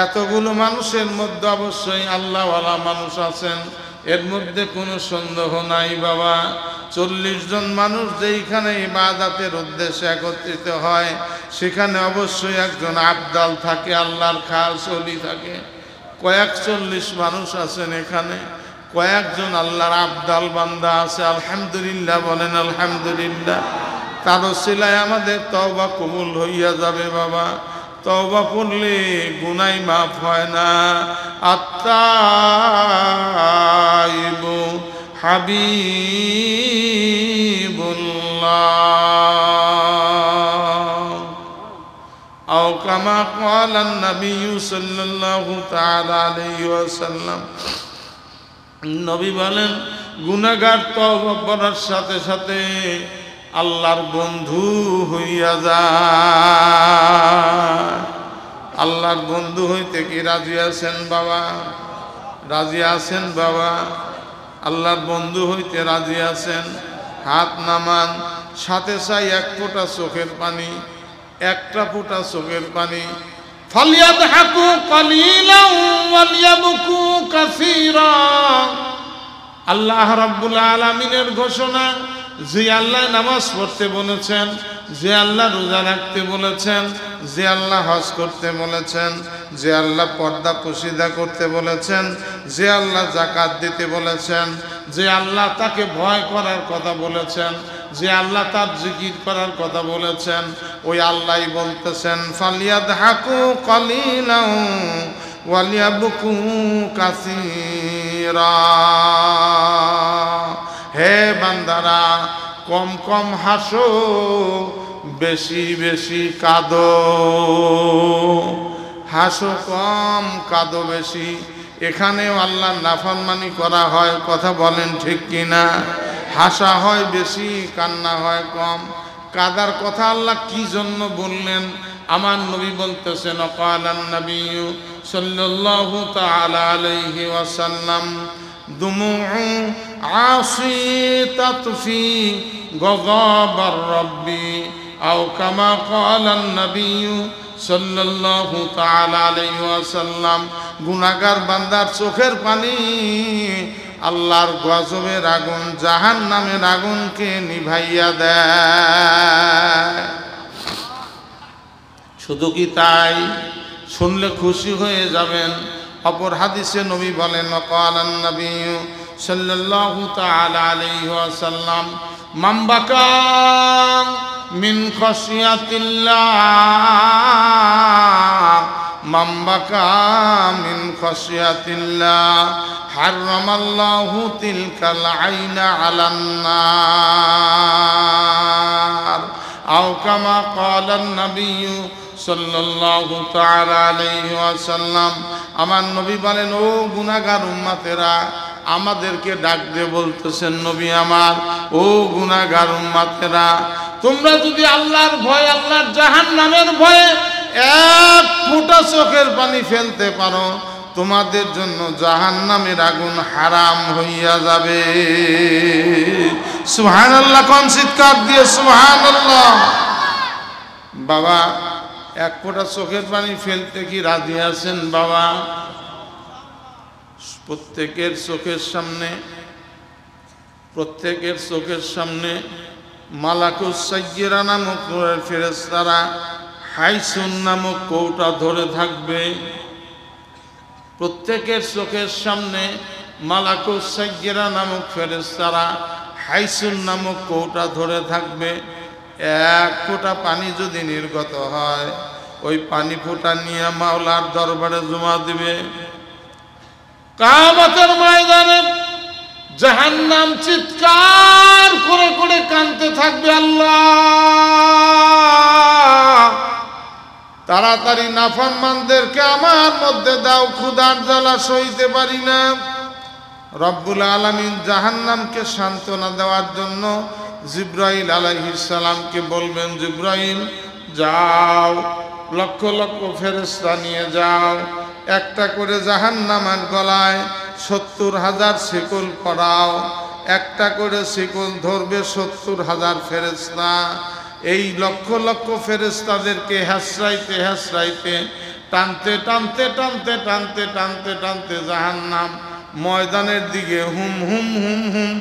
এতগুলো মানুষের মধ্যে অবশ্যই আল্লাহওয়ালা মানুষ আছেন, এর মধ্যে কোনো সন্দেহ নাই বাবা। 40 জন মানুষ যেইখানে ইবাদতের উদ্দেশ্যে একত্রিত হয় সেখানে অবশ্যই একজন আবদাল থাকে, আল্লাহর খাস ওলি থাকে। কয়েক 40 মানুষ আছেন এখানে, কয়েকজন আল্লাহর আবদাল বান্দা আছে। আলহামদুলিল্লাহ বলেন আলহামদুলিল্লাহ। তার ওসিলায় আমাদের তওবা কবুল হইয়া যাবে বাবা। তওবা পড়লে গুনাহ মাফ হয় না। আত্তাইবু হাবিবুল্লাহ আও কামা ক্বালা নবী সাল্লাল্লাহু তাআলা আলাইহি ওয়াসাল্লাম। নবী বলেন গুনাহগার তওবা করার সাথে সাথে আল্লাহর বন্ধু হইয়া যায়। আল্লাহর বন্ধু হইতে কি রাজি আছেন বাবা? রাজি আছেন বাবা? আল্লাহর বন্ধু হইতে রাজি আছেন? হাত নামান। সাথে চাই এক ফোঁটা চোখের পানি, একটা ফোঁটা চোখের পানি। ফালিয়াদহাকু কালিলান ওয়ালিয়াবকু কাসীরা। আল্লাহ রাব্বুল আলামিনের ঘোষণা, যে আল্লাহ নামাজ পড়তে বলেছেন, যে আল্লাহ রোজা রাখতে বলেছেন, যে আল্লাহ হজ করতে বলেছেন, যে আল্লাহ পর্দা পোশিদা করতে বলেছেন, যে আল্লাহ যাকাত দিতে বলেছেন, যে আল্লাহ তাকে ভয় করার কথা বলেছেন, যে আল্লাহ তার জিকির করার কথা বলেছেন, ওই আল্লাহই বলতেছেন ফালিয়াদহাকু কালিলান ওয়ালিয়াবকু কাসীরা। হে বান্দারা, কম কম হাসো, বেশি বেশি কাঁদো। হাসো কম, কাঁদো বেশি। এখানেও আল্লাহর নাফরমানি করা হয়, কথা বলেন ঠিক কিনা? হাসা হয় বেশি, কান্না হয় কম। কাদার কথা আল্লাহ কি জন্য বললেন? আমার নবী বলতেছেন ক্বালান নবী সাল্লাল্লাহু তাআলা আলাইহি ওয়াসাল্লাম দুমুউ আসি তাতফি গযাবার রাব্বি আও কামা ক্বালান নবী সাল্লাল্লাহু তাআলা আলাইহি ওয়াসাল্লাম। গুনাহগার বান্দার চোখের পানি আল্লাহর গজবের আগুন, জাহান্নামের আগুনকে নিভাইয়া দেয়। শুধু কি তাই? শুনলে খুশি হয়ে যাবেন। অপর হাদিসে নবী বলেন ক্বালান নবী সাল্লাল্লাহু তাআলা আলাইহি ওয়াসাল্লাম মান বাকা মিন খাশিয়াতিল্লাহ মান বাকা মিন খাশিয়াতিল্লাহ হারামাল্লাহু তিলকাল আইনা আলান নার আও কামা ক্বালান নবী সাল্লাল্লাহু তাআলা আলাইহি ওয়াসাল্লাম। আমার নবী বলেন, ও গুনাহগার উম্মতেরা, আমাদেরকে ডাক দিয়ে বলতেছেন নবী আমার, ও গুনাহগার উম্মতেরা, তোমরা যদি আল্লাহর ভয়, আল্লাহর জাহান্নামের ভয়ে এক ফোঁটা চোখের পানি ফেলতে পারো, তোমাদের জন্য জাহান্নামের আগুন হারাম হইয়া যাবে। সুবহানাল্লাহ, কোন চিৎকার দিয়ে সুবহানাল্লাহ। বাবা, এক ফোঁটা চোখের পানি ফেলতে কি রাজি আছেন বাবা? প্রত্যেকের চোখের সামনে মালাকুস সাইয়্যিরা নামক ফেরেশতারা হাইসুন নামক কৌটা ধরে থাকবে। প্রত্যেকের চোখের সামনে মালাকুস সাইয়্যিরা নামক ফেরেশতারা হাইসুন নামক কৌটা ধরে থাকবে। এক ফোঁটা পানি যদি নির্গত হয়, ওই পানি ফোঁটা নিয়ে মাওলার দরবারে জমা দিবে। কিয়ামতের ময়দানে জাহান্নাম চিৎকার করে করে কাঁদতে থাকবে, আল্লাহ তাড়াতাড়ি নাফরমানদেরকে আমার মধ্যে দাও, ক্ষুধার জ্বালা সইতে পারি না। রব্বুল আলামিন জাহান্নামকে সান্ত্বনা দেওয়ার জন্য জিব্রাইল আলাইহিস সালামকে বলবেন, জিব্রাইল যাও, লক্ষ লক্ষ ফেরেশতা নিয়ে যাও, একটা করে জাহান্নামের গলায় 70,000 শিকল পরাও। একটা করে শিকল ধরবে 70,000 ফেরেশতা। এই লক্ষ লক্ষ ফেরেশতাদেরকে হাসরাইতে হাসরাইতে টানতে টানতে টানতে টানতে টানতে টানতে জাহান্নাম ময়দানের দিকে হুম হুম হুম হুম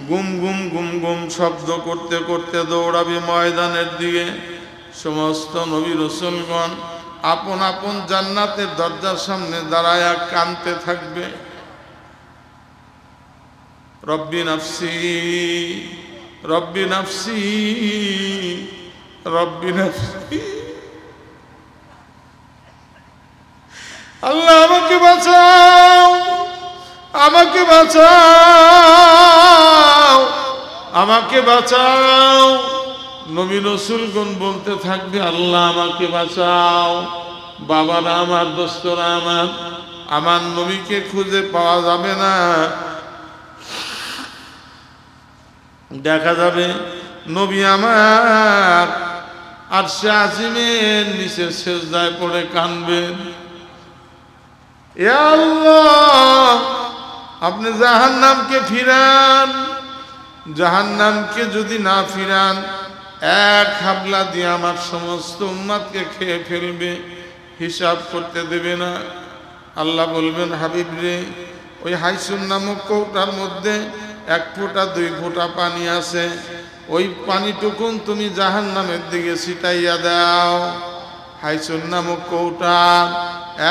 গুম গুম গুম গুম শব্দ করতে করতে দৌড়াবে ময়দানের দিকে। সমস্ত নবী রাসূলগণ আপন আপন জান্নাতের দরজার সামনে দাঁড়ায় কাঁদতে থাকবে, রব্বি নাফসি রব্বি নাফসি রব্বি নাফসি, আল্লাহ আমাকে বাঁচাও, আমাকে বাঁচাও, আমাকে বাঁচাও। নবী রাসূলগণ বলতে থাকবে আল্লাহ আমাকে বাঁচাও। বাবারা আমার, দোস্তরা আমার, আমার নবীকে খুঁজে পাওয়া যাবে না। দেখা যাবে নবী আমার আরশে আজিমের নিচে সিজদায় পড়ে কাঁদবেন, ইয়া আল্লাহ আপনি জাহান্নামকে ফিরান। জাহান্নামকে যদি না ফিরান এক হাবলা দিয়ে আমার সমস্ত উম্মতকে খেয়ে ফেলবে, হিসাব করতে দেবে না। আল্লাহ বলবেন হাবিব রে, ওই হাইসুন নামক কৌটার মধ্যে 1 ফোঁটা 2 ফোঁটা পানি আছে, ওই পানিটুকুন তুমি জাহান্নামের দিকে ছিটাইয়া দাও। হাইসুন নামক কৌটা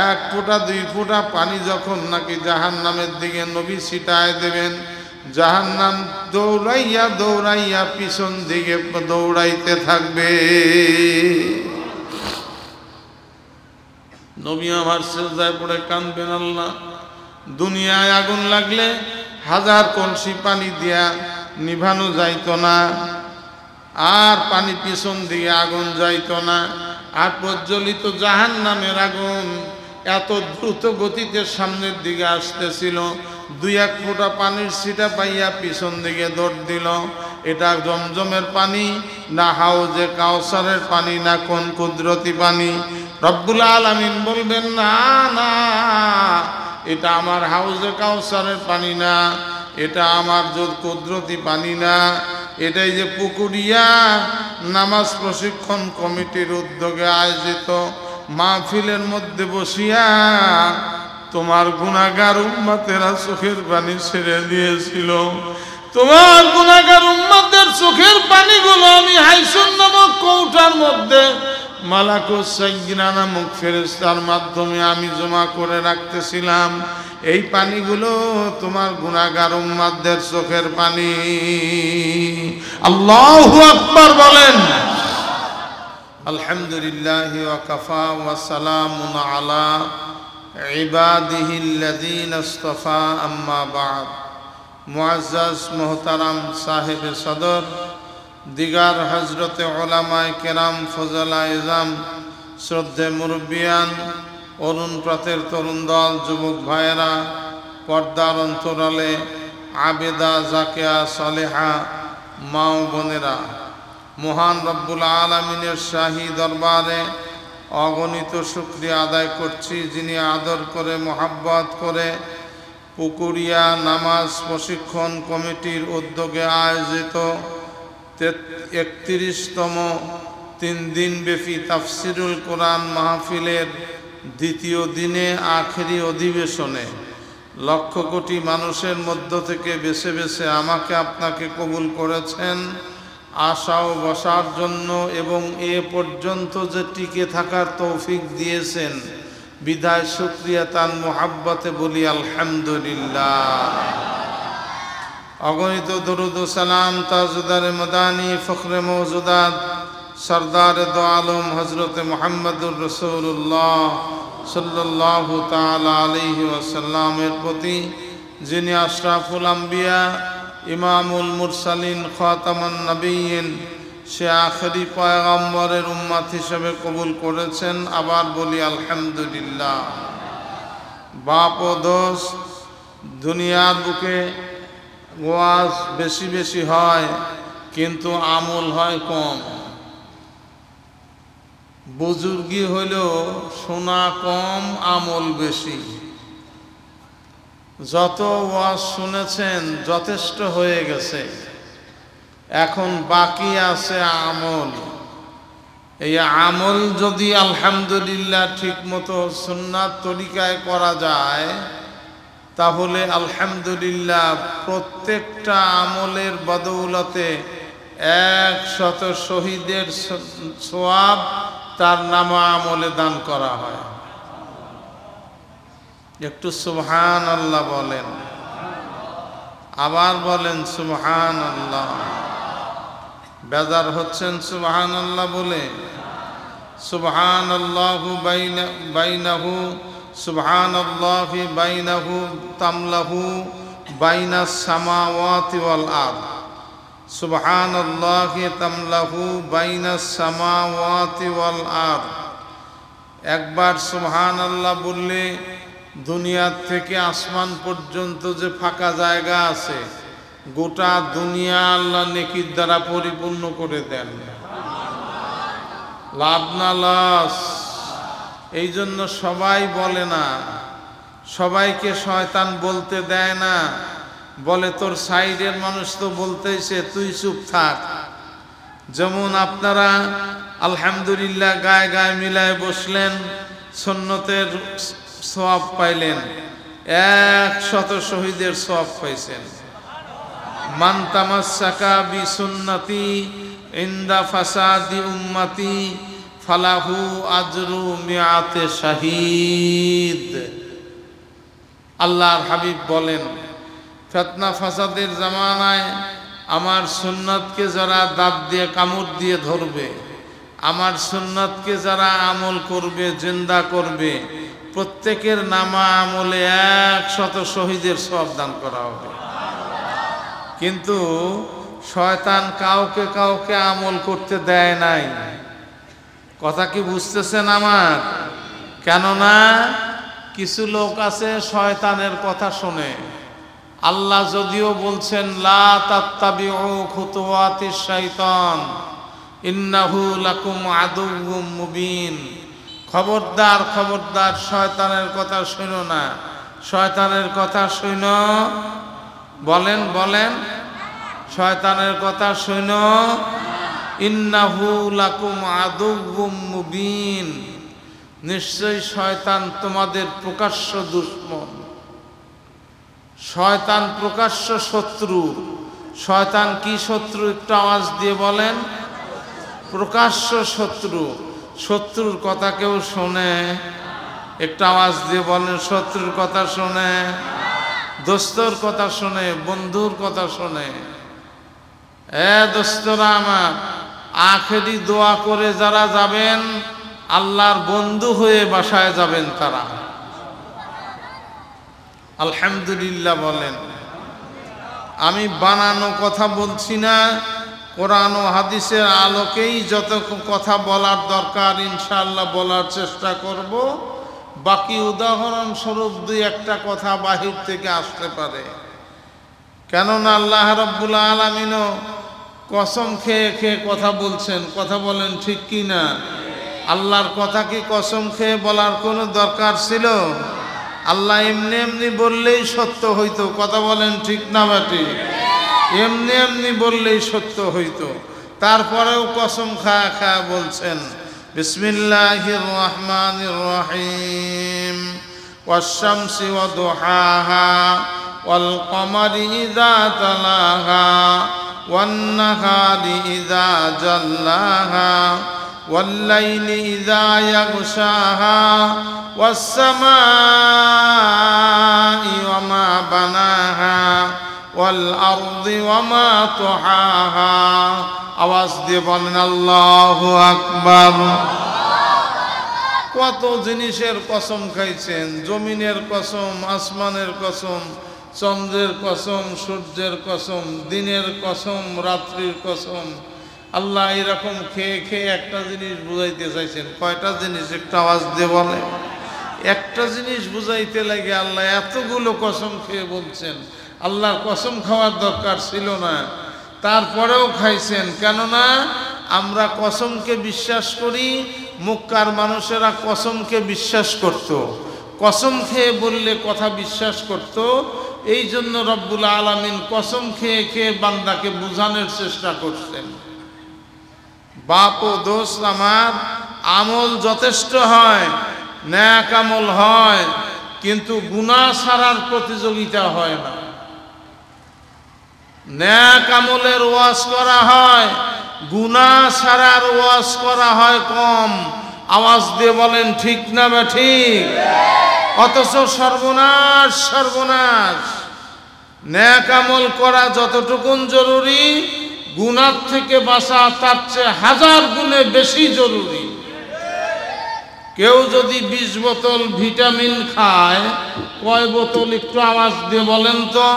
1 ফোঁটা 2 ফোঁটা পানি যখন নাকি জাহান্নামের দিকে নবী ছিটায় দেবেন, জাহান্নাম দৌড়াইয়া দৌড়াইয়া পিছন দিকে দৌড়াইতে থাকবে। নবী আমার সিজদায় পড়ে কাঁদবেন, আল্লাহ দুনিয়ায় আগুন লাগলে 1000 কলসি পানি দিয়া নিভানো যাইতো না, আর পানি পিছন দিকে আগুন যাইতো না, আর প্রজ্বলিত জাহান্নামের আগুন এত দ্রুত গতিতে সামনের দিকে আসতেছিল, 2-1 ফোঁটা পানির ছিটা পাইয়া পিছন দিকে দৌড় দিল। এটা জমজমের পানি না হাউজে কাউসারের পানি না কোন কুদরতি পানি? রব্বুল আলামিন বলবেন না না, এটা আমার হাউজে কাউসারের পানি না, এটা আমার কুদরতি পানি না, এটাই যে পুকুরিয়া নামাজ প্রশিক্ষণ কমিটির উদ্যোগে আয়োজিত মাহফিলের মধ্যে বসিয়া তোমার গুনাহগার উম্মতেরা চোখের পানি ছেড়ে দিয়েছিল। তোমার গুনাহগার উম্মতের চোখের পানিগুলো আমি হাইসুন নামক কৌটার মধ্যে মালাকুস সাইয়্যিনা নামক ফেরেশতার মাধ্যমে আমি জমা করে রাখতেছিলাম। এই পানিগুলো তোমার গুনাহগার উম্মতদের চোখের পানি। আল্লাহু আকবার বলেন। আলহামদুলিল্লাহি ওয়া কাফা ওয়া সালামুন আলা ইবাদিহিল্লাযীনা ইসতাফা, আম্মা বা'দ। মুআজ্জাজ মোহতারাম সাহেবে সদর, দিগার হজরতে ওলামায়ে কেরাম, ফজলা ইজাম, শ্রদ্ধে মুরব্বিয়ান, অরুণ প্রাতের তরুণ দল, যুবক ভাইয়েরা, পর্দার অন্তরালে আবেদা জাকিয়া সালেহা মা ও বোনেরা, মহান রব্বুল আলামিনের শাহী দরবারে অগণিত শুকরিয়া আদায় করছি, যিনি আদর করে মোহাব্বত করে পুকুরিয়া নামাজ প্রশিক্ষণ কমিটির উদ্যোগে আয়োজিত 31তম 3 দিনব্যাপী তাফসিরুল কোরআন মাহফিলের দ্বিতীয় দিনে আখেরি অধিবেশনে লক্ষ কোটি মানুষের মধ্য থেকে বেছে বেছে আমাকে আপনাকে কবুল করেছেন আশা ও বসার জন্য, এবং এ পর্যন্ত যে টিকে থাকার তৌফিক দিয়েছেন বিদায় শুকরিয়া তার মোহাব্বতে বলি আলহামদুলিল্লাহ। অগণিত দরুদ ও সালাম তাজদারে মদানী ফখরে মওজুদাত সরদার দো আলম হজরতে মুহাম্মদুর রাসূলুল্লাহ সাল্লাল্লাহু তাআলা আলাইহি ওয়াসাল্লামের প্রতি, যিনি আশরাফুল আম্বিয়া, ইমামুল মুরসালিন, খাতামুন নবিয়্যিন, সে আখেরি পয়গম্বরের উম্মত হিসেবে কবুল করেছেন। আবার বলি আলহামদুলিল্লাহ। বাপ ও দোষ, দুনিয়ার বুকে ওয়াজ বেশি বেশি হয় কিন্তু আমল হয় কম। বুজুর্গি হইলেও শোনা কম, আমল বেশি। যত ওয়াজ শুনেছেন যথেষ্ট হয়ে গেছে, এখন বাকি আছে আমল। এই আমল যদি আলহামদুলিল্লাহ ঠিকমতো সুন্নাত তরিকায় করা যায়, তাহলে আলহামদুলিল্লাহ প্রত্যেকটা আমলের বদৌলতে 100 শহীদের সওয়াব তার নামা আমলে দান করা হয়। একটু সুবহানাল্লাহ বলেন, আবার বলেন সুবহানাল্লাহ। বেজার হচ্ছেন সুবহানাল্লাহ বলে? সুবহানাল্লাহু বাইনাহু সুবহানাল্লাহি বাইনাহু তামলাহু বাইনাস সামাওয়াতি ওয়াল আরদ। সুবহানাল্লাহি তামলাহু বাইনাস সামাওয়াতি ওয়াল আরদ। একবার সুবহানাল্লাহ বললে দুনিয়ার থেকে আসমান পর্যন্ত যে ফাঁকা জায়গা আছে, গোটা দুনিয়া আল্লাহ নেকির দ্বারা পরিপূর্ণ করে দেন। লাভ না লস? এই জন্য সবাই বলে না, সবাইকে শয়তান বলতে দেয় না, বলে তোর সাইডের মানুষ তো বলতেইছে, তুই চুপ থাক। যেমন আপনারা আলহামদুলিল্লাহ গায়ে গায়ে মিলায় বসলেন, সুন্নতের সওয়াব পাইলেন, 100 শহীদের সওয়াব পাইছেন। মান তামাসসাকা বিসুন্নতি ইনদা ফাসাদি উম্মতি ফালাহু আজরু মিআতে শাহীদ। আল্লাহর হাবিব বলেন, ফিতনা ফাসাদের জামানায় আমার সুন্নাতকে যারা দাঁত দিয়ে কামড় দিয়ে ধরবে, আমার সুন্নাতকে যারা আমল করবে, জিন্দা করবে, প্রত্যেকের নামা আমলে 100 শহীদের সওয়াব দান করা হবে। কিন্তু শয়তান কাউকে কাউকে আমল করতে দেয় নাই। কথা কি বুঝতেছেন আমার? কেননা কিছু লোক আছে শয়তানের কথা শোনে। আল্লাহ যদিও বলছেন লা তাত্তাবিউ খুতুওয়াতিশ শাইতান ইন্নাহু লাকুম আদুউম মুবিন, খবরদার খবরদার শয়তানের কথা শোনো না, শয়তানের কথা শোনো। বলেন বলেন, শয়তানের কথা শোনো। ইন্নাহু লাকুম আদুউম মুবিন, নিশ্চয়ই শয়তান তোমাদের প্রকাশ্য দুশমন, শয়তান প্রকাশ্য শত্রু। শয়তান কি শত্রু? একটু আওয়াজ দিয়ে বলেন। প্রকাশ্য শত্রু। শত্রুর কথা কেউ শোনে? একটু আওয়াজ দিয়ে বলেন। শত্রুর কথা শোনে? দোস্তর কথা শোনে? বন্ধুর কথা শোনে? দোস্তরা আমার, আখেরি দোয়া করে যারা যাবেন, আল্লাহর বন্ধু হয়ে বাসায় যাবেন তারা। আলহামদুলিল্লাহ বলেন। আমি বানানো কথা বলছি না, কোরআন ও হাদিসের আলোকেই যত কথা বলার দরকার ইনশাআল্লাহ বলার চেষ্টা করব। বাকি উদাহরণস্বরূপ 2-1টা কথা বাহির থেকে আসতে পারে। কেননা আল্লাহ রাব্বুল আলামিনও কসম খেয়ে খেয়ে কথা বলছেন। কথা বলেন ঠিক কি না? আল্লাহর কথা কি কসম খেয়ে বলার কোনো দরকার ছিল? আল্লাহ এমনি এমনি বললেই সত্য হইতো। কথা বলেন ঠিক না বাটি? এমনি এমনি বললেই সত্য হইতো। তারপরেও কসম খায়া খায়া বলছেন বিসমিল্লাহির রহমানির রহিম ওয়াশ-শামসি ওয়া দুহাহা ওয়াল কমারি ইযা তালাহা ওয়ান নাহারি ইযা জাল্লাহা ওয়াল লাইলি ইযা ইয়াগশাহা ওয়াস সামাই ওয়া মা বানাহা ওয়াল আরদি ওয়া মা তুহাহা। আওয়াজ দিয়ে বলেন আল্লাহু আকবার। কত জিনিসের কসম খাইছেন। জমিনের কসম, আসমানের কসম, চন্দ্রের কসম, সূর্যের কসম, দিনের কসম, রাত্রির কসম। আল্লাহ এরকম খেয়ে খেয়ে একটা জিনিস বুঝাইতে চাইছেন। কয়টা জিনিস? একটা আওয়াজ দিয়ে বলে। একটা জিনিস বুঝাইতে লাগে আল্লাহ এতগুলো কসম খেয়ে বলছেন। আল্লাহর কসম খাওয়ার দরকার ছিল না, তারপরেও খাইছেন। কেননা আমরা কসমকে বিশ্বাস করি, মক্কার মানুষেরা কসমকে বিশ্বাস করত। কসম খেয়ে বললে কথা বিশ্বাস করত। এই জন্য রব্বুল আলামিন কসম খেয়ে খেয়ে বান্দাকে বুঝানোর চেষ্টা করছেন। বাপ ও দোষ আমার, আমল যথেষ্ট হয়, নেক আমল হয়, কিন্তু গুনাহ ছাড়ার প্রতিযোগিতা হয় না। নেক আমলের ওয়াজ করা হয়, গুনাহ ছাড়ার ওয়াজ করা হয় কম। আওয়াজ দিয়ে বলেন ঠিক না ঠিক? অথচ সর্বনাশ সর্বনাশ। নেক আমল করা যতটুকুন জরুরি, গুনাহ থেকে বাঁচা তার চেয়ে 1000 গুণে বেশি জরুরি। কেউ যদি 20 বোতল ভিটামিন খায়, কয় বোতল একটু আওয়াজ দিয়ে বলেন তো?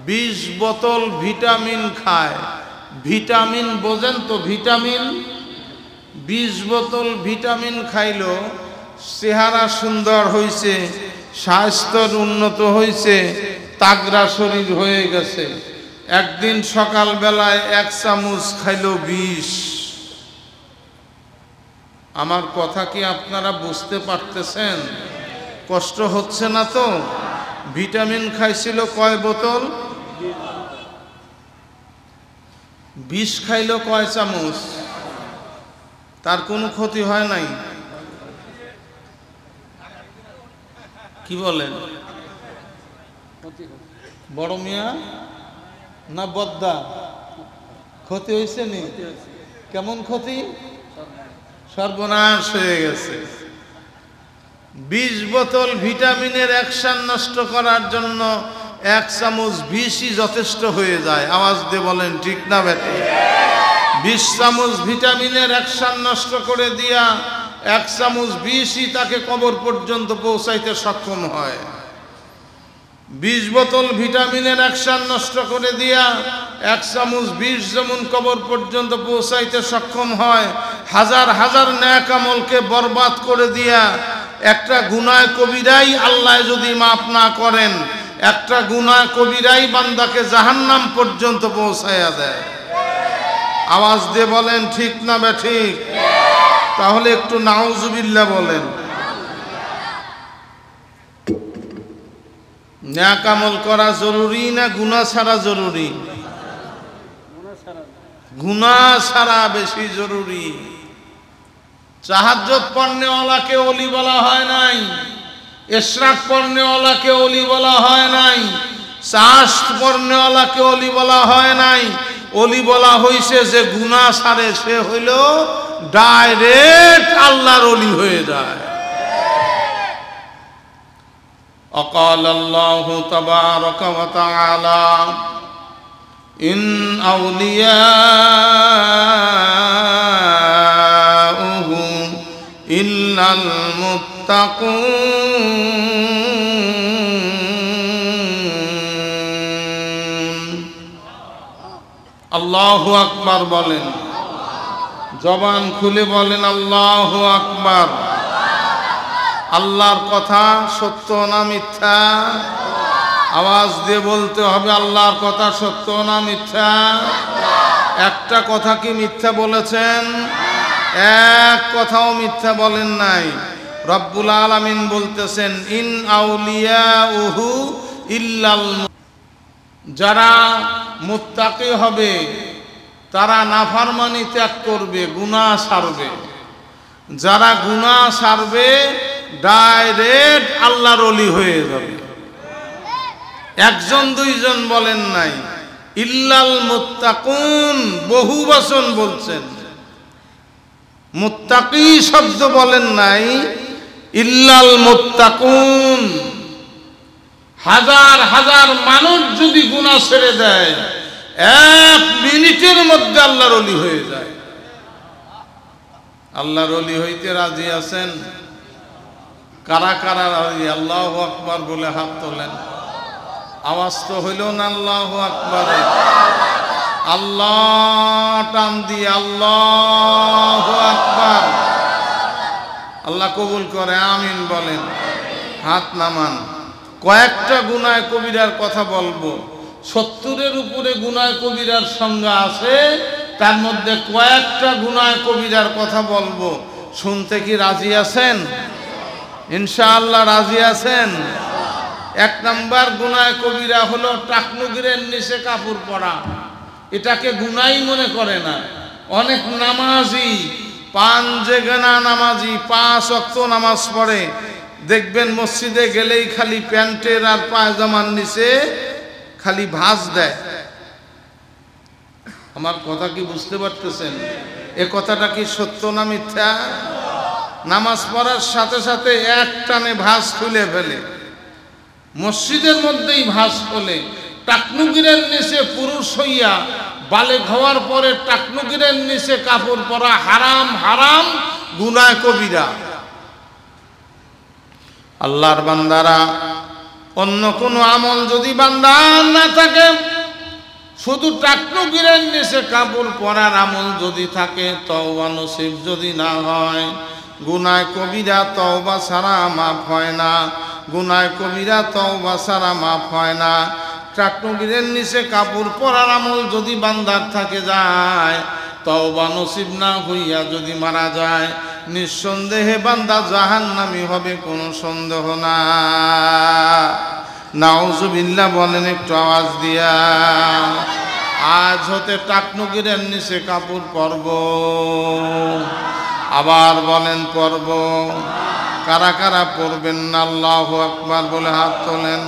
20 বোতল ভিটামিন খায়। ভিটামিন বোঝেন তো? ভিটামিন 20 বোতল ভিটামিন খাইলো, চেহারা সুন্দর হয়েছে, স্বাস্থ্য উন্নত হয়েছে, তাগড়া শরীর হয়ে গেছে। একদিন সকাল বেলায় 1 চামচ খাইলো 20। আমার কথা কি আপনারা বুঝতে পারতেছেন? কষ্ট হচ্ছে না তো? ভিটামিন খাইছিল কয় বোতল? 20 খাইলো কয় চামচ? তার কোনো ক্ষতি হয় নাই? কি বলেন? বড় মিয়া না বদ্দা? ক্ষতি হয়েছে নি? কেমন ক্ষতি? সর্বনাশ হয়ে গেছে। 20 বোতল ভিটামিনের অ্যাকশন নষ্ট করার জন্য 1 চামচ 20ই যথেষ্ট হয়ে যায়। আওয়াজ দিয়ে বলেন ঠিক না বেটে? 20 চামচ ভিটামিনের অ্যাকশন নষ্ট করে দিয়া 1 চামচ 20ই তাকে কবর পর্যন্ত পৌঁছাইতে সক্ষম হয়। 20 বোতল ভিটামিনের অ্যাকশন নষ্ট করে দিয়া 1 চামচ 20 যেমন কবর পর্যন্ত পৌঁছাইতে সক্ষম হয়, হাজার হাজার নেক আমলকে বরবাদ করে দিয়া একটা গুনাহ কবিরাই আল্লাহ যদি মাফ না করেন, একটা গুনাহ কবিরাই বান্দাকে জাহান্নাম পর্যন্ত পৌঁছায়া দেয়। আওয়াজ দিয়ে বলেন ঠিক না ঠিক? তাহলে একটু নাউজুবিল্লাহ বলেন। নেক আমল করা জরুরি না গুনাহ ছাড়া জরুরি? গুনাহ ছাড়া বেশি জরুরি। তাহাজ্জুদ পড়নেওয়ালাকে ওলি বলা হয় নাই, ইশরাক পড়নেওয়ালাকে ওলি বলা হয় নাই, চাষ্ট পড়নেওয়ালাকে ওলি বলা হয় নাই। ওলি বলা হইছে যে গুনাহ ছাড়ে, সে হইল ডাইরেক্ট আল্লাহর ওলি হয়ে যায়। وقال الله تبارك وتعالى إن أولياؤه إلا المتقون। আল্লাহু আকবার বলেন, জবান খুলে বলেন আল্লাহু আকবার। আল্লাহর কথা সত্য না মিথ্যা? আওয়াজ দিয়ে বলতে হবে, আল্লাহর কথা সত্য না মিথ্যা? একটা কথা কি মিথ্যা বলেছেন? এক কথাও মিথ্যা বলেন নাই। রব্বুল আলামিন বলতেছেন ইন আউলিয়াউহু ইল্লাল, যারা মুত্তাকি হবে তারা নাফরমানি ত্যাগ করবে, গুনাহ ছাড়বে। যারা গুনাহ ছাড়বে ডাইরেক্ট আল্লাহর ওলি হয়ে যাবে। একজন দুইজন বলেন নাই, ইল্লাল মুত্তাকুন বহু বচন বলছেন। মুত্তাকি শব্দ বলেন নাই, ইল্লাল মুত্তাকুন। হাজার হাজার মানুষ যদি গুনাহ ছেড়ে দেয়, 1 মিনিটের মধ্যে আল্লাহর ওলি হয়ে যায়। আল্লাহর ওলি হইতে রাজি আছেন? কারা কারা রাজি? আল্লাহু আকবার বলে হাত তোলেন। আওয়াজ তো হইল না আল্লাহু আকবারে? আল্লাহ টান দিয়ে আল্লাহু আকবার। আল্লাহ কবুল করে, আমিন বলেন। হাত নামান। কয়েকটা গুনাহ কবিরার কথা বলবো। 70-এর উপরে গুনাহ কবিরার সংজ্ঞা আছে, তার মধ্যে কয়েকটা গুনাহ কবিরার কথা বলবো। শুনতে কি রাজি আছেন? ইনশাআল্লাহ রাজি আছেন? 1 নাম্বার গুনাহ কবিরা হলো টাকনুগিরের নিচে কাপড় পরা। এটাকে গুনাহই মনে করে না। অনেক নামাজি পাঞ্জেগানা নামাজি 5 ওয়াক্ত নামাজ পড়ে, দেখবেন মসজিদে গেলেই খালি প্যান্টের আর পায়জামার নিচে খালি ভাঁজ দেয়। আমার কথা কি বুঝতে পারতেছেন? এ কথাটা কি সত্য না মিথ্যা? নামাজ পড়ার সাথে সাথে এক টানে ভাঁজ খুলে ফেলে, মসজিদের মধ্যেই ভাঁজ খোলে। টাকনুগিরের নিচে পুরুষ হইয়া বালেগ হওয়ার পরে টাকনুগিরের নিচে কাপড় পরা হারাম, হারাম, গুনাহ কবিরা। আল্লাহর বান্দারা, অন্য কোনো আমল যদি বান্দার না থাকে, শুধু টাকনুগিরের নিচে কাপড় পরার আমল যদি থাকে, তওবা নসিব যদি না হয়, গুনাহ কবিরা তওবা ছাড়া মাফ হয় না, গুনাহ কবিরা তওবা ছাড়া মাফ হয় না। টাকনুগিরের নিচে কাপড় পরার আমল যদি বান্দার থাকে যায়, তওবা নসিব না হইয়া যদি মারা যায়, নিঃসন্দেহে বান্দা জাহান্নামী হবে, কোনো সন্দেহ না। নাউজুবিল্লাহ বলেন একটু আওয়াজ দিয়া। আজ হতে টাকনুগিরের নিচে কাপড় পরব, আবার বলেন পরব। কারা কারা পরবেন না আল্লাহু আকবার বলে হাত তোলেন।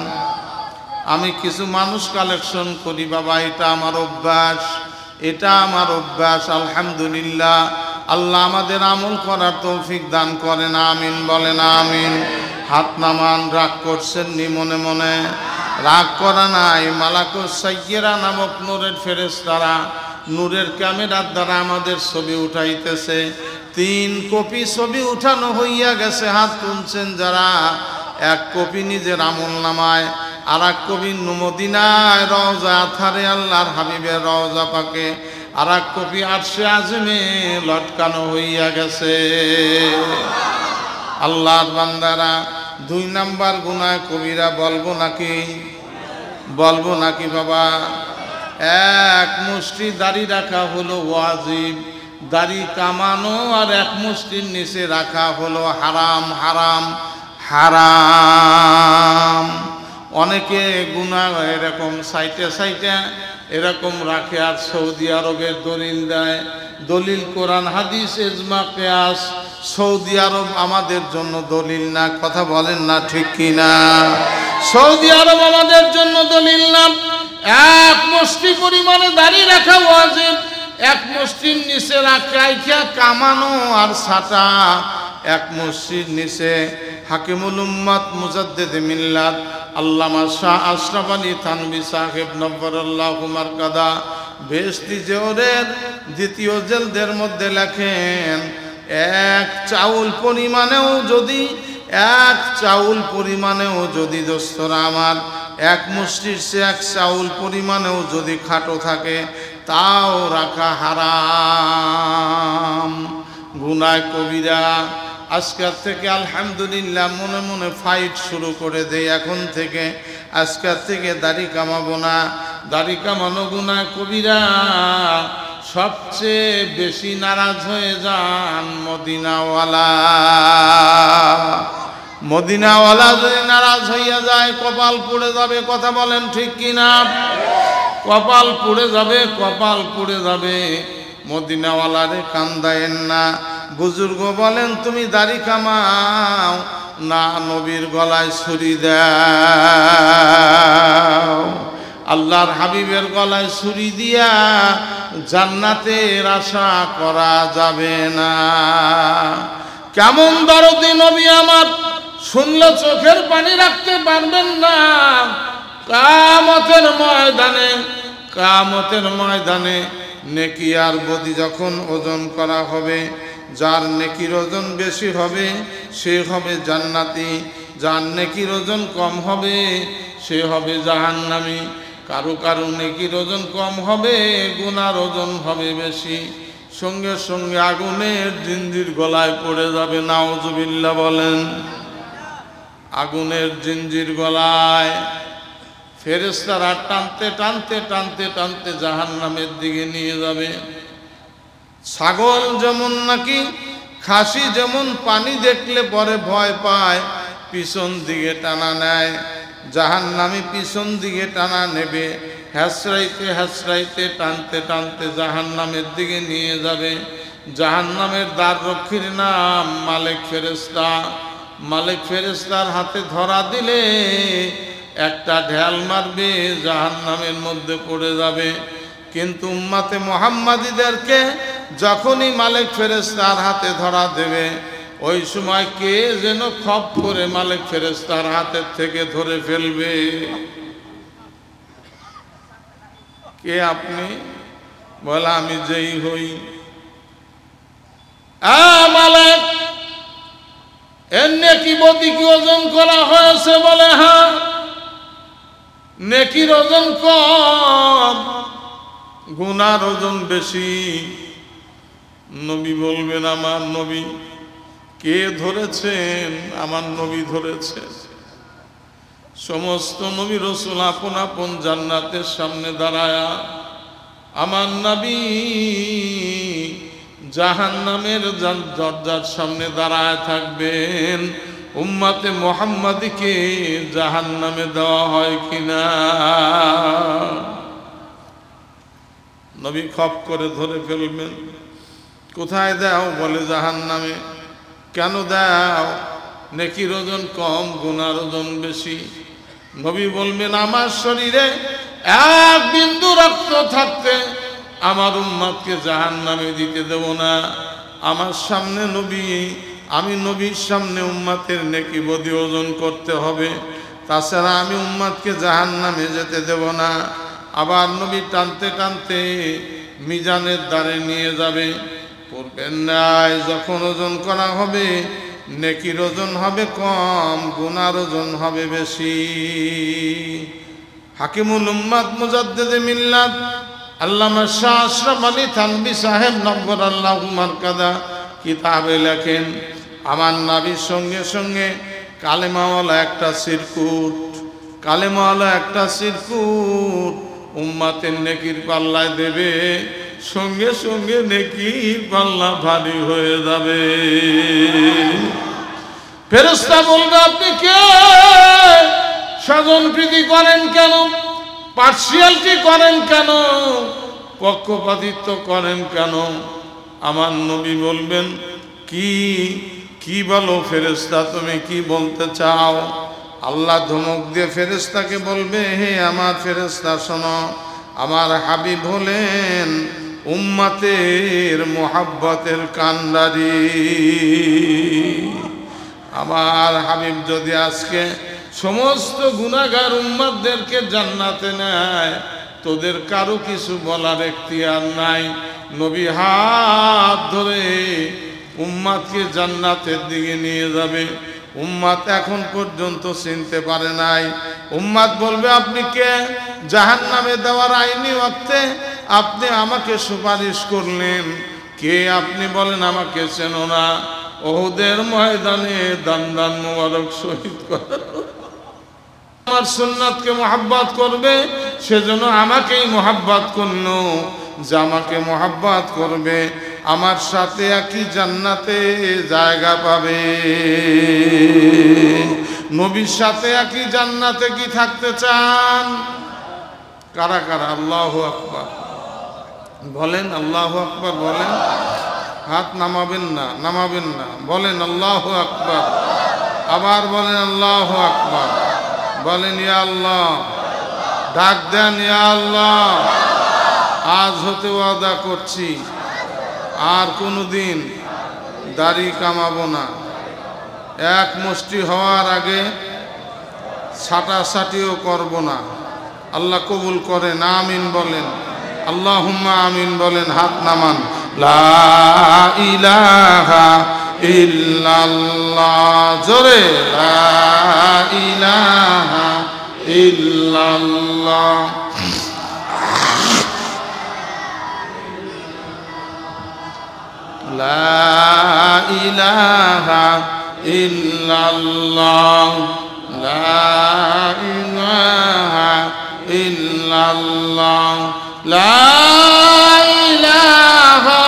আমি কিছু মানুষ কালেকশন করি বাবা, এটা আমার অভ্যাস, এটা আমার অভ্যাস। আলহামদুলিল্লাহ, আল্লাহ আমাদের আমল করার তৌফিক দান করেন, আমিন বলেন আমিন। হাত নামান। রাগ করছেন নি মনে মনে? রাগ করা নাই। মালাকুস সাইয়্যিরা নামক নূরের ফেরেশতারা নূরের ক্যামেরার দ্বারা আমাদের ছবি উঠাইতেছে। 3 কপি ছবি উঠানো হইয়া গেছে। হাত তুলছেন যারা, 1 কপি নিজের আমল নামায়, আর 1 কপি মদিনায় রওজা আথারে আল্লাহর হাবিবের রওজা পাকে, আর 1 কপি আরশে আযমে লটকানো হইয়া গেছে। আল্লাহর বান্দারা, 2 নাম্বার গুনাহ কবিরা বলবো নাকি? বলবো নাকি বাবা? 1 মুষ্টি দাড়ি রাখা হলো ওয়াজিব, দাড়ি কামানো আর 1 মুষ্টির নিচে রাখা হলো হারাম, হারাম, হারাম। অনেকে গুনাহ এরকম সাইটে সাইটে এরকম রাখে, আর সৌদি আরবের দলিল দেয়। দলিল কোরআন হাদিস ইজমা কিয়াস। সৌদি আরব আমাদের জন্য দলিল না, কথা বলেন না ঠিক কিনা? সৌদি আরব আমাদের জন্য দলিল না। 1 মুষ্টি পরিমাণে দাড়ি রাখা ওয়াজিব, 1 মুষ্টির নিচে রাখা কামানো আর ছাটা 1 মুষ্টির নিচে। হাকিমুল উম্মাত মুজাদ্দিদ মিল্লাত আল্লামা শাহ আশরাফ আলী থানভী সাহেব নব্বরাল্লাহু মারকাদা বেহেশতি জোহরের 2য় জেলদের মধ্যে লেখেন, 1 চাউল পরিমাণেও যদি 1 চাউল পরিমাণেও যদি দোস্তরা আমার 1 মুষ্টির সে 1 চাউল পরিমাণেও যদি খাটো থাকে, তাও রাখা হারাম, গুনাহ কবিরা। আজকের থেকে আলহামদুলিল্লাহ মনে মনে ফাইট শুরু করে দেই। এখন থেকে, আজকের থেকে দাড়ি কামাবো না। দাড়ি কামানো গুনাহ কবিরা। সবচেয়ে বেশি নারাজ হয়ে যান মদিনাওয়ালা। মদিনাওয়ালা যদি নারাজ হইয়া যায়, কপাল পুড়ে যাবে, কথা বলেন ঠিক কিনা? কপাল পুড়ে যাবে, কপাল পুড়ে যাবে। মদিনাওয়ালারে কান্দায়েন না। বুজুর্গ বলেন, তুমি দাড়ি কামাও না, নবীর গলায় ছুরি দাও। আল্লাহর হাবিবের গলায় ছুরি দিয়া জান্নাতের আশা করা যাবে না। কেমন দরদি নবী আমার, শুনলে চোখের পানি রাখতে পারবেন না। কিয়ামতের ময়দানে, কিয়ামতের ময়দানে নেকি আর বদি যখন ওজন করা হবে, যার নেকির ওজন বেশি হবে সে হবে জান্নাতি, যার নেকির ওজন কম হবে সে হবে জাহান্নামী। কারো কারো নেকির ওজন কম হবে, গুনার ওজন হবে বেশি। সঙ্গে সঙ্গে আগুনের জিঞ্জির গলায় পড়ে যাবে। নাউজুবিল্লাহ বলেন। আগুনের জিঞ্জির গলায় ফেরেশতারা টানতে টানতে টানতে টানতে জাহান্নামের দিকে নিয়ে যাবে। ছাগল যেমন নাকি, খাসি যেমন পানি দেখলে পরে ভয় পায়, পিছন দিকে টানা নেয়, জাহান্নামী পিছন দিকে টানা নেবে। হ্যাঁচড়াইতে হ্যাঁচড়াইতে টানতে টানতে জাহান্নামের দিকে নিয়ে যাবে। জাহান্নামের দ্বার রক্ষীর নাম মালিক ফেরেশতা। মালিক ফেরেশতার হাতে ধরা দিলে একটা ঢেল মারবে, জাহান্নামের মধ্যে পড়ে যাবে। কিন্তু উম্মতে মুহাম্মাদীদেরকে যখনই মালিক ফেরেশতার হাতে ধরা দেবে, ওই সময় কে যেন খপ করে মালিক ফেরেশতার হাতের থেকে ধরে ফেলবে। কে আপনি? বলে আমি যেই হই। মালিক, এর নেকি বদি কি ওজন করা হয়েছে? বলে হ্যাঁ। নেকির ওজন কম, গুনার ওজন বেশি। নবী বলবেন আমার নবী। কে ধরেছেন? আমার নবী ধরেছেন। সমস্ত নবী রাসূল আপন আপন জান্নাতের সামনে দাঁড়ায়া আমার নবী জাহান্নামের দরজার সামনে দাঁড়ায় থাকবেন। উম্মতে মুহাম্মাদীকে জাহান্নামে দেওয়া হয় কিনা? নবী খপ করে ধরে ফেলবেন। কোথায় দাও? বলে জাহান্নামে। কেন দাও? নেকির ওজন কম, গুনার ওজন বেশি। নবী বলবেন আমার শরীরে এক বিন্দু রক্ত থাকতে আমার উম্মতকে জাহান্নামে দিতে দেব না। আমার সামনে নবী, আমি নবীর সামনে উম্মতের নেকি বদি ওজন করতে হবে, তাছাড়া আমি উম্মতকে জাহান্নামে যেতে দেব না। আবার নবী টানতে টানতে মিজানের দ্বারে নিয়ে যাবে। পূর্বের ন্যায় যখন ওজন করা হবে, নেকির ওজন হবে কম, গুনার ওজন হবে বেশি। হাকিমুল উম্মাত মুজাদ্দিদে মিল্লাত আল্লামা শাহ আশরাফ আলী থানভী সাহেব নব্বরাল্লাহু মারকাদা কিতাবে লেখেন, আমার নবীর সঙ্গে সঙ্গে কালেমাওয়ালা একটা সিরকুট, কালেমাওয়ালা একটা সিরকুট উম্মাতের নেকির পাল্লায় দেবে, সঙ্গে সঙ্গে নেকির পাল্লা ভারী হয়ে যাবে। ফেরেশতা বলবে আপনি কে? স্বজন প্রীতি করেন কেন? পার্সিয়ালিটি করেন কেন? পক্ষপাতিত্ব করেন কেন? আমার নবী বলবেন কি বলো ফেরেশতা, তুমি কি বলতে চাও? আল্লাহ ধমক দিয়ে ফেরেশতাকে বলবে, হে আমার ফেরেশতা শোনো, আমার হাবিব হলেন উম্মতের মুহাব্বতের কান্ডারি। আমার হাবিব যদি আজকে সমস্ত গুনাহগার উম্মতদেরকে জান্নাতে নেয়, তোদের কারো কিছু বলার এখতিয়ার নাই। নবী হাত ধরে উম্মতকে জান্নাতের দিকে নিয়ে যাবে। উম্মত এখন পর্যন্ত চিনতে পারে নাই। উম্মত বলবে আপনি কে? জাহান্নামে দেওয়ার আইনি ওয়াক্তে আপনি আমাকে সুপারিশ করলেন। কে আপনি? বলেন আমাকে চেনো না? উহুদের ময়দানে দান দান মুবারক শহীদ করে আমার সুন্নাতকে মুহাব্বত করবে, সেজন্য আমাকেই মুহাব্বত করলো। যে আমাকে মুহাব্বত করবে আমার সাথে একই জান্নাতে জায়গা পাবে। নবীর সাথে একই জান্নাতে কি থাকতে চান? কারা কারা? আল্লাহু আকবার বলেন, আল্লাহু আকবার বলেন। হাত নামাবেন না, নামাবেন না। বলেন আল্লাহু আকবার। আবার বলেন আল্লাহু আকবার। বলেন ইয়া আল্লাহ। ডাক দেন ইয়া আল্লাহ। আজ হতে ওয়াদা করছি আর কোনোদিন দাড়ি কামাবো না। এক মুষ্টি হওয়ার আগে ছাটাছাটিও করব না। আল্লাহ কবুল করেন, আমিন বলেন। আল্লাহুম্মা আমিন বলেন। হাত নামান। লা ইলাহা ইল্লাল্লাহ। জোরে লা ইলাহা ইল্লাল্লাহ। লা ইলাহা ইল্লাল্লাহ। লা ইলাহা ইল্লাল্লাহ। লা ইলাহা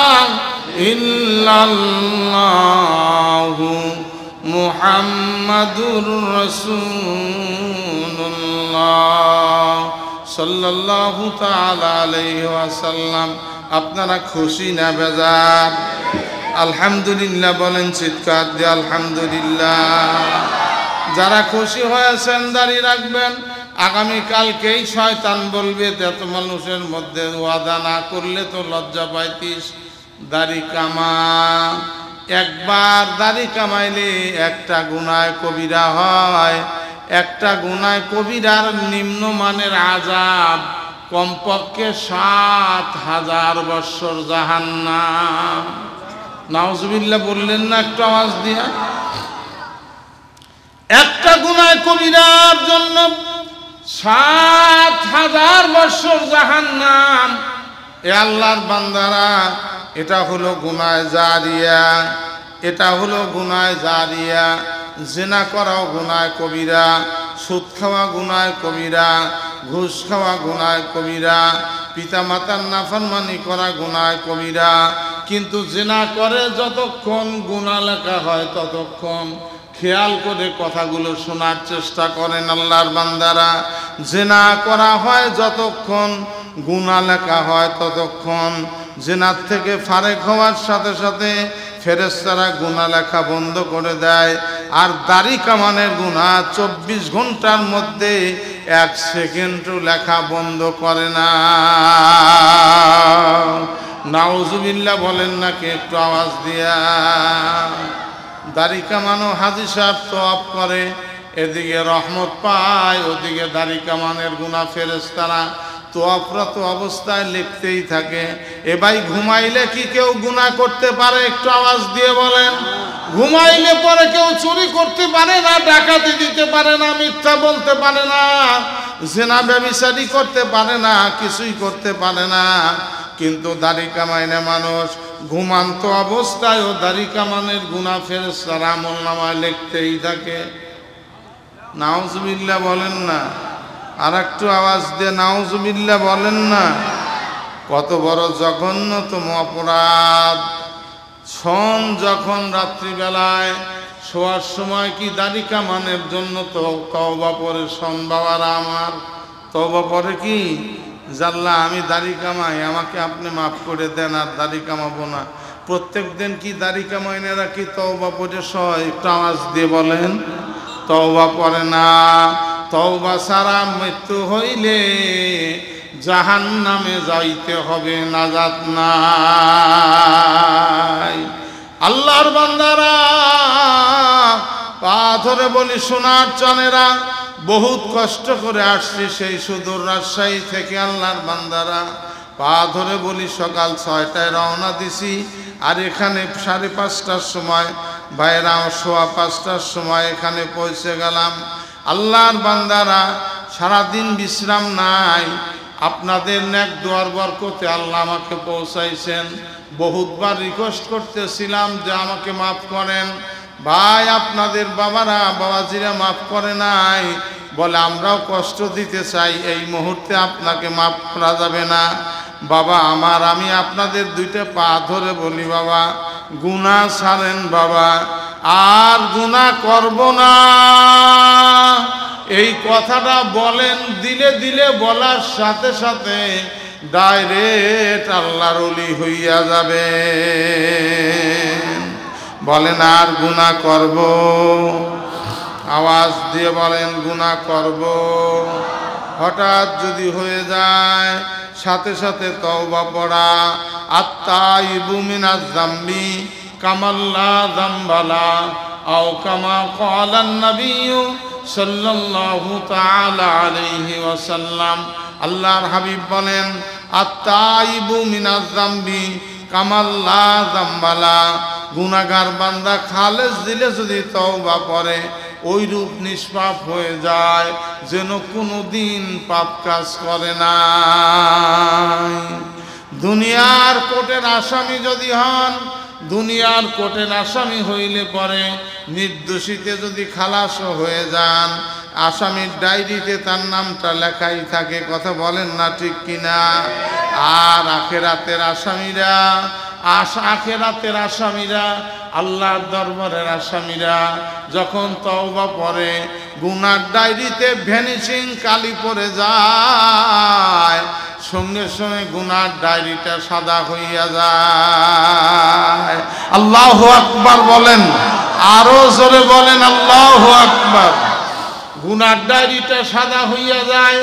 ইল্লাল্লাহ মুহাম্মাদুর রাসূলুল্লাহ সাল্লাল্লাহু তাআলা আলাইহি ওয়াসাল্লাম। আপনারা খুশি না বেজার? আলহামদুলিল্লাহ বলেন চিৎকার দিয়ে আলহামদুলিল্লাহ। যারা খুশি হয়েছেন দাড়ি রাখবেন। আগামীকালকেই শয়তান বলবে এত মানুষের মধ্যে ওয়াদা না করলে তো লজ্জা পাইতিস, দাড়ি কামা। একবার দাড়ি কামাইলে একটা গুনাহ কবিরা হয়। একটা গুনাহ কবিরার নিম্নমানের আযাব, কমপক্ষে ৭,০০০ বৎসর জাহান্নাম। নাউজুবিল্লাহ বললেন না একটু আওয়াজ দিয়া? একটা গুনাহ কবিরার জন্য ৭,০০০ বৎসর জাহান্নাম। এ আল্লাহর বান্দারা, এটা হলো গুনাহ জারিয়া, এটা হলো গুনাহ জারিয়া। জিনা করাও গুনাহ কবিরা, সুদ খাওয়া গুনাহ কবিরা, ঘুষ খাওয়া গুনাহ কবিরা, পিতা মাতার নাফরমানি করা গুনাহ কবিরা। কিন্তু জিনা করে যতক্ষণ গুনাহ লেখা হয় ততক্ষণ। খেয়াল করে কথাগুলো শোনার চেষ্টা করেন আল্লাহর বান্দারা। জিনা করা হয় যতক্ষণ, গুনাহ লেখা হয় ততক্ষণ। জিনার থেকে ফারেক হওয়ার সাথে সাথে ফেরেশতারা গুনাহ লেখা বন্ধ করে দেয়। আর দাড়ি কামানের গুনাহ 24 ঘন্টার মধ্যে 1 সেকেন্ডও লেখা বন্ধ করে না। নাউজুবিল্লাহ বলেন নাকি একটু আওয়াজ দিয়া? দাড়ি কামানো হাজী সাহেব তওয়াব করে, এদিকে রহমত পায়, ওদিকে দাড়ি কামানের গুনাহ ফেরেশতারা তওয়াবরত অবস্থায় লিখতেই থাকে। এ ভাই, ঘুমাইলে কি কেউ গুনাহ করতে পারে? একটু আওয়াজ দিয়ে বলেন। ঘুমাইলে পরে কেউ চুরি করতে পারে না, ডাকাতি দিতে পারে না, মিথ্যা বলতে পারে না, জিনা ব্যভিচারী করতে পারে না, কিছুই করতে পারে না। কিন্তু দাড়ি কামাইনে মানুষ ঘুমান্ত অবস্থায় ও দাড়ি কামানের গুনাহ ফেরেশতারা আমলনামায় লিখতেই থাকে। নাউজুবিল্লাহ বলেন না? আর একটু আওয়াজ দিয়ে নাউজুবিল্লাহ বলেন না? কত বড় জঘন্যতম অপরাধ! শোন, যখন রাত্রিবেলায় শোয়ার সময় কি দাড়ি কামানের জন্য তো তওবা পড়ে? শোন বাবারা আমার, তওবা পড়ে কি? জাল্লা, আমি দাড়ি কামাই, আমাকে আপনি মাফ করে দেন, আর দাড়ি কামাবো না। প্রত্যেক দিন কি দাড়ি কামাইনেরা কি তওবা পড়ে সয়? একটু আওয়াজ দিয়ে বলেন। তওবা পড়ে না। তওবা ছাড়া মৃত্যু হইলে জাহান্নামে যাইতে হবে, নাজাত নাই। আল্লাহর বান্দারা, পা ধরে বলি সোনার চানেরা, বহুত কষ্ট করে আসছি সেই সুদূর রাজশাহী থেকে। আল্লাহর বান্দারা, পা ধরে বলি সকাল 6টায় রওনা দিছি, আর এখানে 5:30টার সময়, বাইরা 5:15টার সময় এখানে পৌঁছে গেলাম। আল্লাহর বান্দারা, সারাদিন বিশ্রাম নাই। আপনাদের নেক দোয়ার বরকতে আল্লাহ আমাকে পৌঁছাইছেন। বহুতবার রিকোয়েস্ট করতেছিলাম যে আমাকে মাফ করেন ভাই, আপনাদের বাবারা বাবাজিরা মাফ করে নাই, বলে আমরাও কষ্ট দিতে চাই, এই মুহূর্তে আপনাকে মাফ করা যাবে না। বাবা আমার, আমি আপনাদের 2টা পা ধরে বলি বাবা, গুনাহ ছাড়েন বাবা, আর গুনাহ করব না। এই কথাটা বলেন, দিলে দিলে বলার সাথে সাথে ডাইরেক্ট আল্লাহর ওলি হইয়া যাবে। বলেন, আর গুনাহ করব? আওয়াজ দিয়ে বলেন, গুনাহ করব। হঠাৎ যদি হয়ে যায়, সাথে সাথে তওবা পড়া। আত্তাইবু মিনাজ যামবি কামাল্লা যামবালা, আও কামা ক্বালান নবিয়্যু সাল্লাল্লাহু তাআলা আলাইহি ওয়াসাল্লাম। আল্লাহর হাবিব বলেন, আত্তাইবু মিনাজ যামবি কামাল্লা যামবালা, গুনাহগার বান্দা খালেস দিলে যদি তওবা পড়ে, ওই রূপ নিষ্পাপ হয়ে যায় যেন কোনোদিন পাপ কাজ করে না। দুনিয়ার কোর্টের আসামি যদি হন, দুনিয়ার কোর্টের আসামি হইলে পরে নির্দোষীতে যদি খালাস হয়ে যান, আসামির ডায়েরিতে তার নামটা লেখাই থাকে। কথা বলেন না ঠিক কিনা? আর আখেরাতের আসামিরা আখিরাতের আসামিরা, আল্লাহর দরবারের আসামিরা যখন তওবা পড়ে গুনার ডায়েরিতে ভ্যানিশিং কালি পড়ে যায়, সঙ্গে সঙ্গে গুনার ডায়েরিটা সাদা হইয়া যায়। আল্লাহু আকবার বলেন, আরো জোরে বলেন আল্লাহু আকবার। গুনার ডায়েরিটা সাদা হইয়া যায়।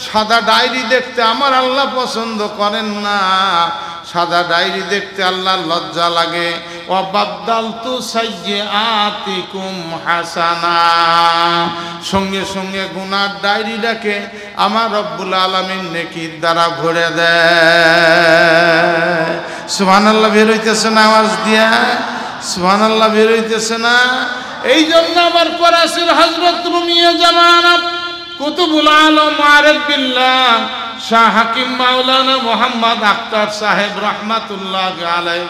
সাদা ডায়েরি দেখতে আমার আল্লাহ পছন্দ করেন না, সাদা ডায়েরি দেখতে আল্লাহর লজ্জা লাগে। ওয়াবাদদালতু সাইয়্যাতিকুম হাসানা, সঙ্গে সঙ্গে গুনার ডায়েরিটাকে আমার রব্বুল আলামিন নেকির দ্বারা ভরে দেয়। সুবহানাল্লাহ বের হইতেছে না আওয়াজ দিয়া? সুবহানাল্লাহ বের হইতেছে না? এই জন্য আমার করাচির হযরত রুমিয়ে জামানাত কুতুবুল আলম আরিফ বিল্লাহ শাহ হাকিম মাওলানা মোহাম্মদ আখতার সাহেব রহমাতুল্লাহ আলাইহি,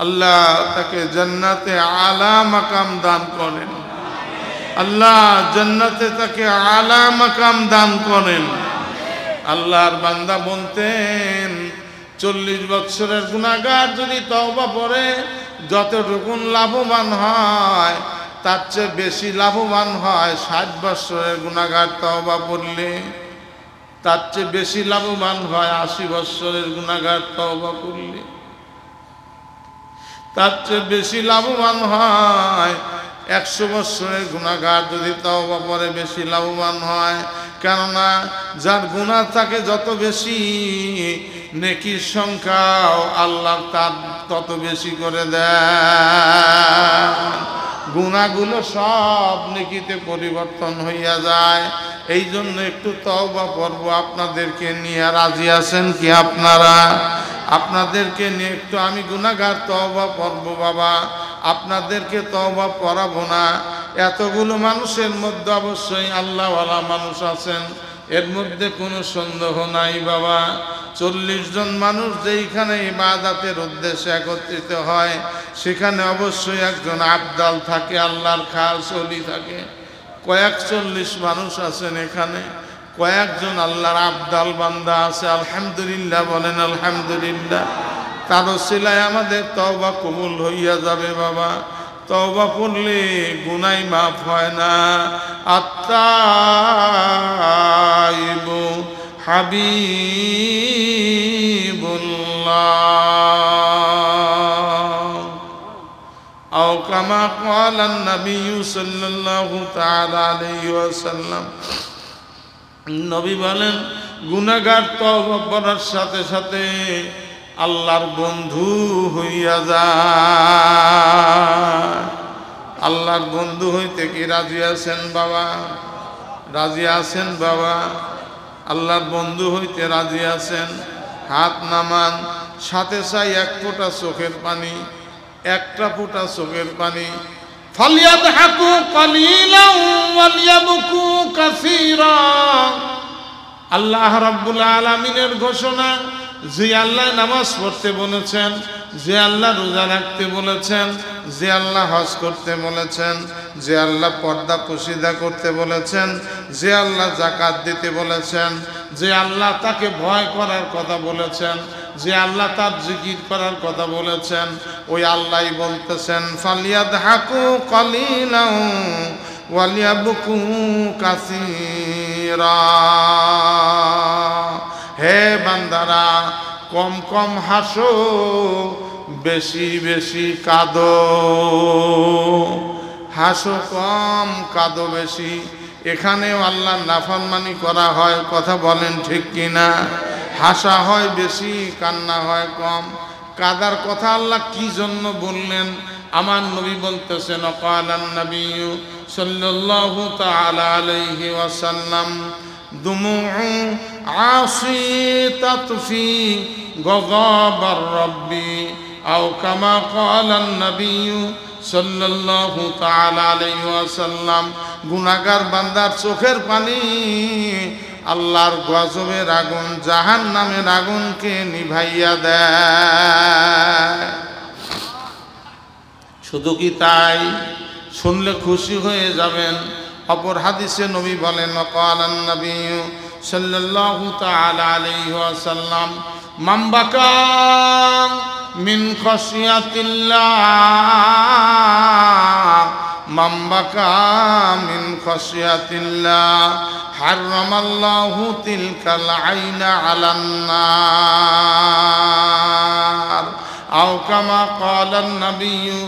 আল্লাহ তাকে জান্নাতে আলা মাকাম দান করেন। আল্লাহ জান্নাতে তাকে আলা মাকাম দান করেন। আল্লাহর বান্দা বলতেন 40 বছরের গুনাহগার যদি তওবা পড়ে যতটুকু লাভবান হয় তার চেয়ে বেশি লাভবান হয় 60 বছরের গুনাহগার তওবা পড়লে। তার চেয়ে বেশি লাভবান হয় 80 বছরের গুনাহগার তওবা করলে। তার চেয়ে বেশি লাভবান হয় 100 বছরের গুনাহগার যদি তওবা পড়ে বেশি লাভবান হয়। কেননা যার গুনাহ থাকে যত বেশি, নেকির সংখ্যাও আল্লাহ তার তত বেশি করে দেয়। গুনাহগুলো সব নেকিতে পরিবর্তন হইয়া যায়। এই জন্য একটু তওবা পড়ব আপনাদেরকে নিয়ে। রাজি আছেন কি আপনারা? আপনাদেরকে নিয়ে একটু আমি গুনাহগার তওবা পড়ব বাবা, আপনাদেরকে তওবা পড়াবো না। এতগুলো মানুষের মধ্যে অবশ্যই আল্লাহওয়ালা মানুষ আছেন, এর মধ্যে কোনো সন্দেহ নাই বাবা। 40 জন মানুষ যেইখানে ইবাদতের উদ্দেশ্যে একত্রিত হয় সেখানে অবশ্যই একজন আবদাল থাকে, আল্লাহর খাস ওলি থাকে। কয়েক 40 মানুষ আছেন এখানে, কয়েকজন আল্লাহর আবদাল বান্দা আছে। আলহামদুলিল্লাহ বলেন আলহামদুলিল্লাহ। তার ওসিলায় আমাদের তওবা কবুল হইয়া যাবে বাবা। তওবা পড়লে গুনাহ মাফ হয় না। আত্তাইবু হাবিবুল্লাহ আও কামা ক্বালা নবী সাল্লাল্লাহু তাআলা আলাইহি ওয়াসাল্লাম। নবী বলেন গুনাহগার তওবা করার সাথে সাথে আল্লাহর বন্ধু হইয়া যায়। আল্লাহর বন্ধু হইতে কি রাজি আছেন বাবা? রাজি আছেন বাবা? আল্লাহর বন্ধু হইতে রাজি আছেন? হাত নামান। সাথে চাই 1 ফোঁটা চোখের পানি, 1টা ফোঁটা চোখের পানি। ফালিয়াদহাকু কালিলান ওয়ালিয়াবকু কাসীরা। আল্লাহ রাব্বুল আলামিনের ঘোষণা, যে আল্লাহ নামাজ পড়তে বলেছেন, যে আল্লাহ রোজা রাখতে বলেছেন, যে আল্লাহ হজ করতে বলেছেন, যে আল্লাহ পর্দা পোশিদা করতে বলেছেন, যে আল্লাহ যাকাত দিতে বলেছেন, যে আল্লাহ তাকে ভয় করার কথা বলেছেন, যে আল্লাহ তার জিকির করার কথা বলেছেন, ওই আল্লাহই বলতেছেন ফালিয়াদহাকু কালিলান ওয়ালিয়াবকু কাসীরা। হে বান্দারা, কম কম হাসো, বেশি বেশি কাঁদো। হাসো কম, কাঁদো বেশি। এখানেও আল্লাহর নাফরমানি করা হয়, কথা বলেন ঠিক কিনা? হাসা হয় বেশি, কান্না হয় কম। কাদার কথা আল্লাহ কি জন্য বললেন? আমার নবী বলতেছেন ক্বালান নবী সাল্লাল্লাহু তাআলা আলাইহি ওয়াসাল্লাম দুমুউ আসি তাতফি গযাবার রাব্বি আও কামা ক্বালান নবী সাল্লাল্লাহু তাআলা আলাইহি ওয়াসাল্লাম। গুনাহগার বান্দার চোখের পানি আল্লাহর গজবের আগুন, জাহান্নামের আগুনকে নিভাইয়া দেয়। শুধু কি তাই? শুনলে খুশি হয়ে যাবেন। অপর হাদিসে নবী বলেন ক্বালান নবী সাল্লাল্লাহু তাআলা আলাইহি ওয়াসাল্লাম মামবাকা মিন খাশিয়াতিল্লাহ, মামবাকা মিন খাশিয়াতিল্লাহ হারামাল্লাহু তিলকাল আইনা আলান নার। আও কামা ক্বালান নবিয়্যু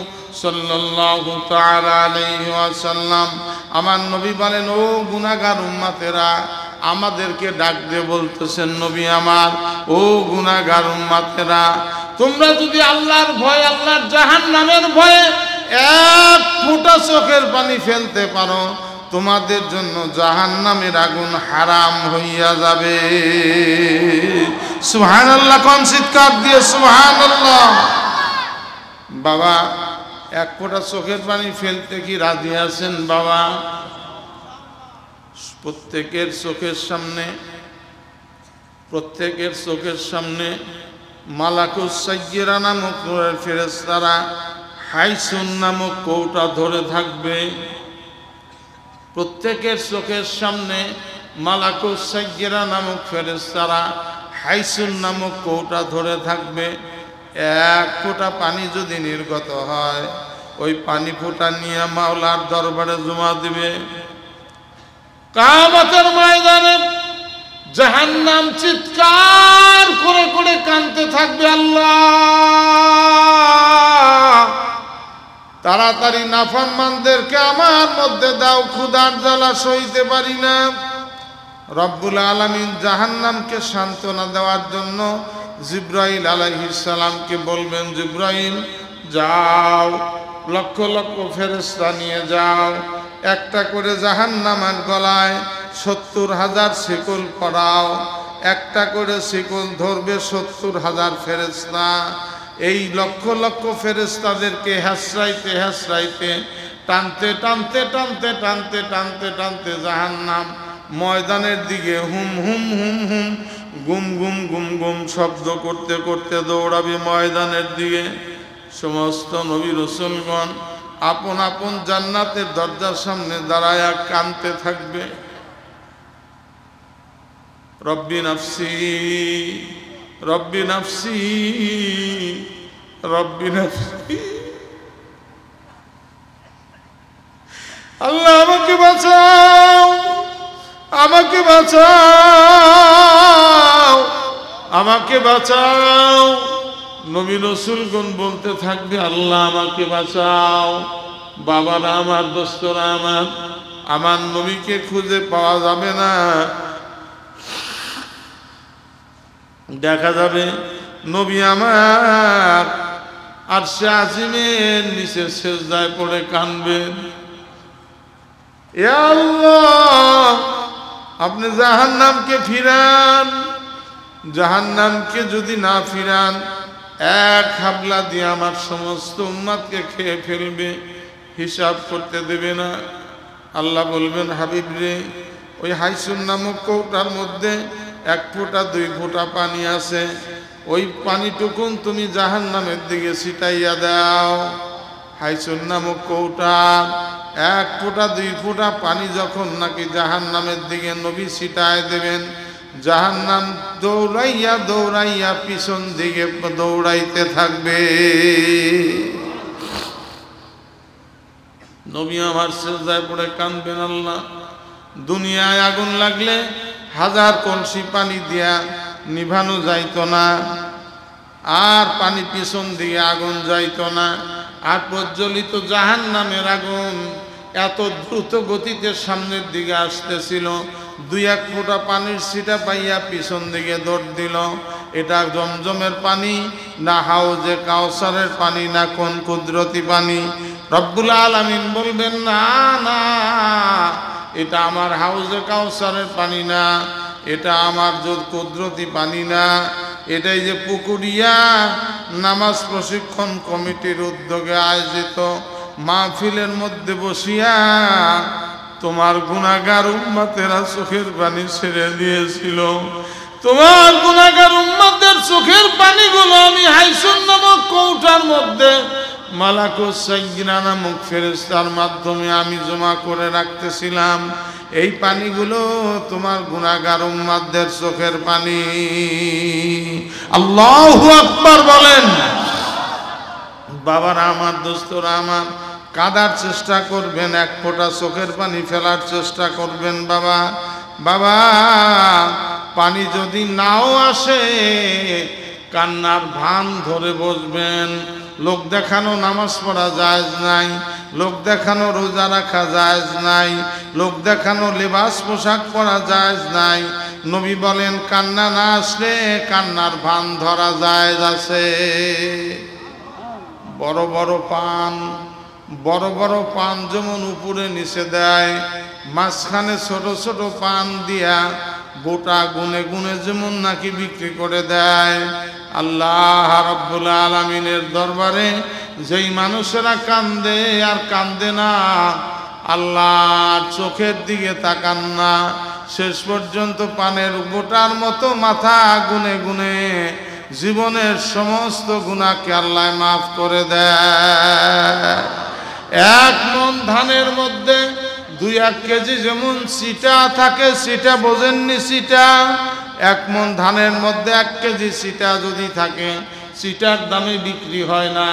সাল্লাল্লাহু তাআলা আলাইহি ওয়াসাল্লাম, আমার নবী বলেন, ও গুনাহগার উম্মতেরা, আমাদেরকে ডাক দিয়ে বলতেছেন, নবী আমার, ও গুনাহগার উম্মতেরা, তোমরা যদি আল্লাহর ভয়, আল্লাহর জাহান্নামের ভয়ে এক ফোঁটা চোখের পানি ফেলতে পারো, তোমাদের জন্য জাহান্নামের আগুন হারাম হইয়া যাবে। সুবহানাল্লাহ, কোন চিৎকার দিয়ে সুবহানাল্লাহ। বাবা, এক ফোঁটা চোখের পানি ফেলতে কি রাজি আছেন বাবা? প্রত্যেকের চোখের সামনে মালাকুস সাইয়্যিরা নামক ফেরেশতারা হাইসুন নামক কৌটা ধরে থাকবে। প্রত্যেকের চোখের সামনে মালাকুস সাইয়্যিরা নামক ফেরেশতারা হাইসুন নামক কৌটা ধরে থাকবে। এক ফোঁটা পানি যদি নির্গত হয়, ওই পানি ফোঁটা নিয়ে মাওলার দরবারে জমা দিবে। কিয়ামতের ময়দানে জাহান্নাম চিৎকার করে করে কাঁদতে থাকবে, আল্লাহ তাড়াতাড়ি নাফরমানদেরকে আমার মধ্যে দাও, ক্ষুধার জ্বালা সইতে পারি না। রব্বুল আলামিন জাহান্নামকে সান্ত্বনা দেওয়ার জন্য জিব্রাইল আলাইহিস সালামকে বলবেন, জিব্রাইল যাও, লক্ষ লক্ষ ফেরেশতা নিয়ে যাও, একটা করে জাহান্নামের গলায় 70,000 শিকল পরাও, একটা করে শিকল ধরবে 70,000 ফেরেশতা। এই লক্ষ লক্ষ ফেরেশতাদেরকে হাসরাইতে হাসরাইতে টানতে টানতে টানতে টানতে টানতে টানতে জাহান্নাম ময়দানের দিকে হুম হুম হুম হুম গুম গুম গুম গুম শব্দ করতে করতে দৌড়াবে ময়দানের দিকে। সমস্ত নবী রাসূলগণ আপন আপন জান্নাতের দরজার সামনে দাঁড়ায় কাঁদতে থাকবে, রব্বি নাফসি রব্বি নাফসি রব্বি নাফসি, আল্লাহ আমাকে বাঁচাও, আমাকে বাঁচাও, আমাকে বাঁচাও। নবী রাসূলগণ বলতে থাকবে, আল্লাহ আমাকে বাঁচাও। বাবারা আমার, দোস্তরা আমার, আমার নবীকে খুঁজে পাওয়া যাবে না। দেখা যাবে নবী আমার আরশে আজিমের নিচে সিজদায় পড়ে কাঁদবেন, ইয়া আল্লাহ আপনি জাহান্নামকে ফিরান। জাহান্নামকে যদি না ফিরান, এক হাবলা দিয়ে আমার সমস্ত উম্মতকে খেয়ে ফেলবে, হিসাব করতে দেবে না। আল্লাহ বলবেন, হাবিব রে, ওই হাইসুন নামক কৌটার মধ্যে 1 ফোঁটা 2 ফোঁটা পানি আছে, ওই পানিটুকুন তুমি জাহান্নামের দিকে ছিটাইয়া দাও। হাইসুন নামক কৌটা 1 ফোঁটা 2 ফোঁটা পানি যখন নাকি জাহান্নামের দিকে নবী ছিটায় দেবেন, জাহান্নাম দৌড়াইয়া দৌড়াইয়া পিছন দিকে দৌড়াইতে থাকবে। নবী আমার সিজদায় পড়ে কাঁদবেন, আল্লাহ দুনিয়ায় আগুন লাগলে 1000 কলসি পানি দিয়া নিভানো যাইতো না, আর পানি পিছন দিকে আগুন যাইতো না, আর প্রজ্বলিত জাহান্নামের আগুন এত দ্রুত গতিতে সামনের দিকে আসতেছিল, 2-1 ফোঁটা পানির ছিটা পাইয়া পিছন দিকে দৌড় দিল। এটা জমজমের পানি না হাউজে কাউসারের পানি, না কোন কুদরতি পানি? রব্বুল আলামিন বলবেন, না না, এটা আমার হাউজে কাউসারের পানি না, এটা আমার কুদরতি পানি না, এটাই যে পুকুরিয়া নামাজ প্রশিক্ষণ কমিটির উদ্যোগে আয়োজিত মাহফিলের মধ্যে বসিয়া তোমার গুনাহগার উম্মতেরা চোখের পানি ছেড়ে দিয়েছিল। তোমার গুনাহগার উম্মতের চোখের পানিগুলো আমি হাইসুন নামক কৌটার মধ্যে মালাকুস সাইয়্যিনা নামক ফেরেশতার মাধ্যমে আমি জমা করে রাখতেছিলাম। এই পানিগুলো তোমার গুনাহগার উম্মতদের চোখের পানি। আল্লাহু আকবার বলেন। বাবারা আমার, দোস্তরা আমার, কাঁদার চেষ্টা করবেন, এক ফোঁটা চোখের পানি ফেলার চেষ্টা করবেন। বাবা বাবা, পানি যদি নাও আসে কান্নার ভান ধরে বসবেন। লোক দেখানো নামাজ পড়া জায়েজ নাই, লোক দেখানো রোজা রাখা জায়েজ নাই, লোক দেখানো লেবাস পোশাক পরা জায়েজ নাই। নবী বলেন কান্না না আসলে কান্নার ভান ধরা জায়েজ আছে। বড় বড় পান, বড় বড় পান যেমন উপরে নিচে দেয়, মাঝখানে ছোট ছোট পান দিয়া গোটা গুনে গুনে যেমন নাকি বিক্রি করে দেয়। আল্লাহ রাব্বুল আলামিনের দরবারে যেই মানুষেরা কান্দে আর কান্দে না, আল্লাহর চোখের দিকে তাকান না, শেষ পর্যন্ত পানের গোটার মতো মাথা গুনে গুনে জীবনের সমস্ত গুনাহকে আল্লাহ মাফ করে দেয়। এক মন ধানের মধ্যে 2-1 কেজি যেমন সিটা থাকে, সিটা বোঝেননি? সিটা, এক মন ধানের মধ্যে 1 কেজি সিটা যদি থাকে, সিটার দামে বিক্রি হয় না,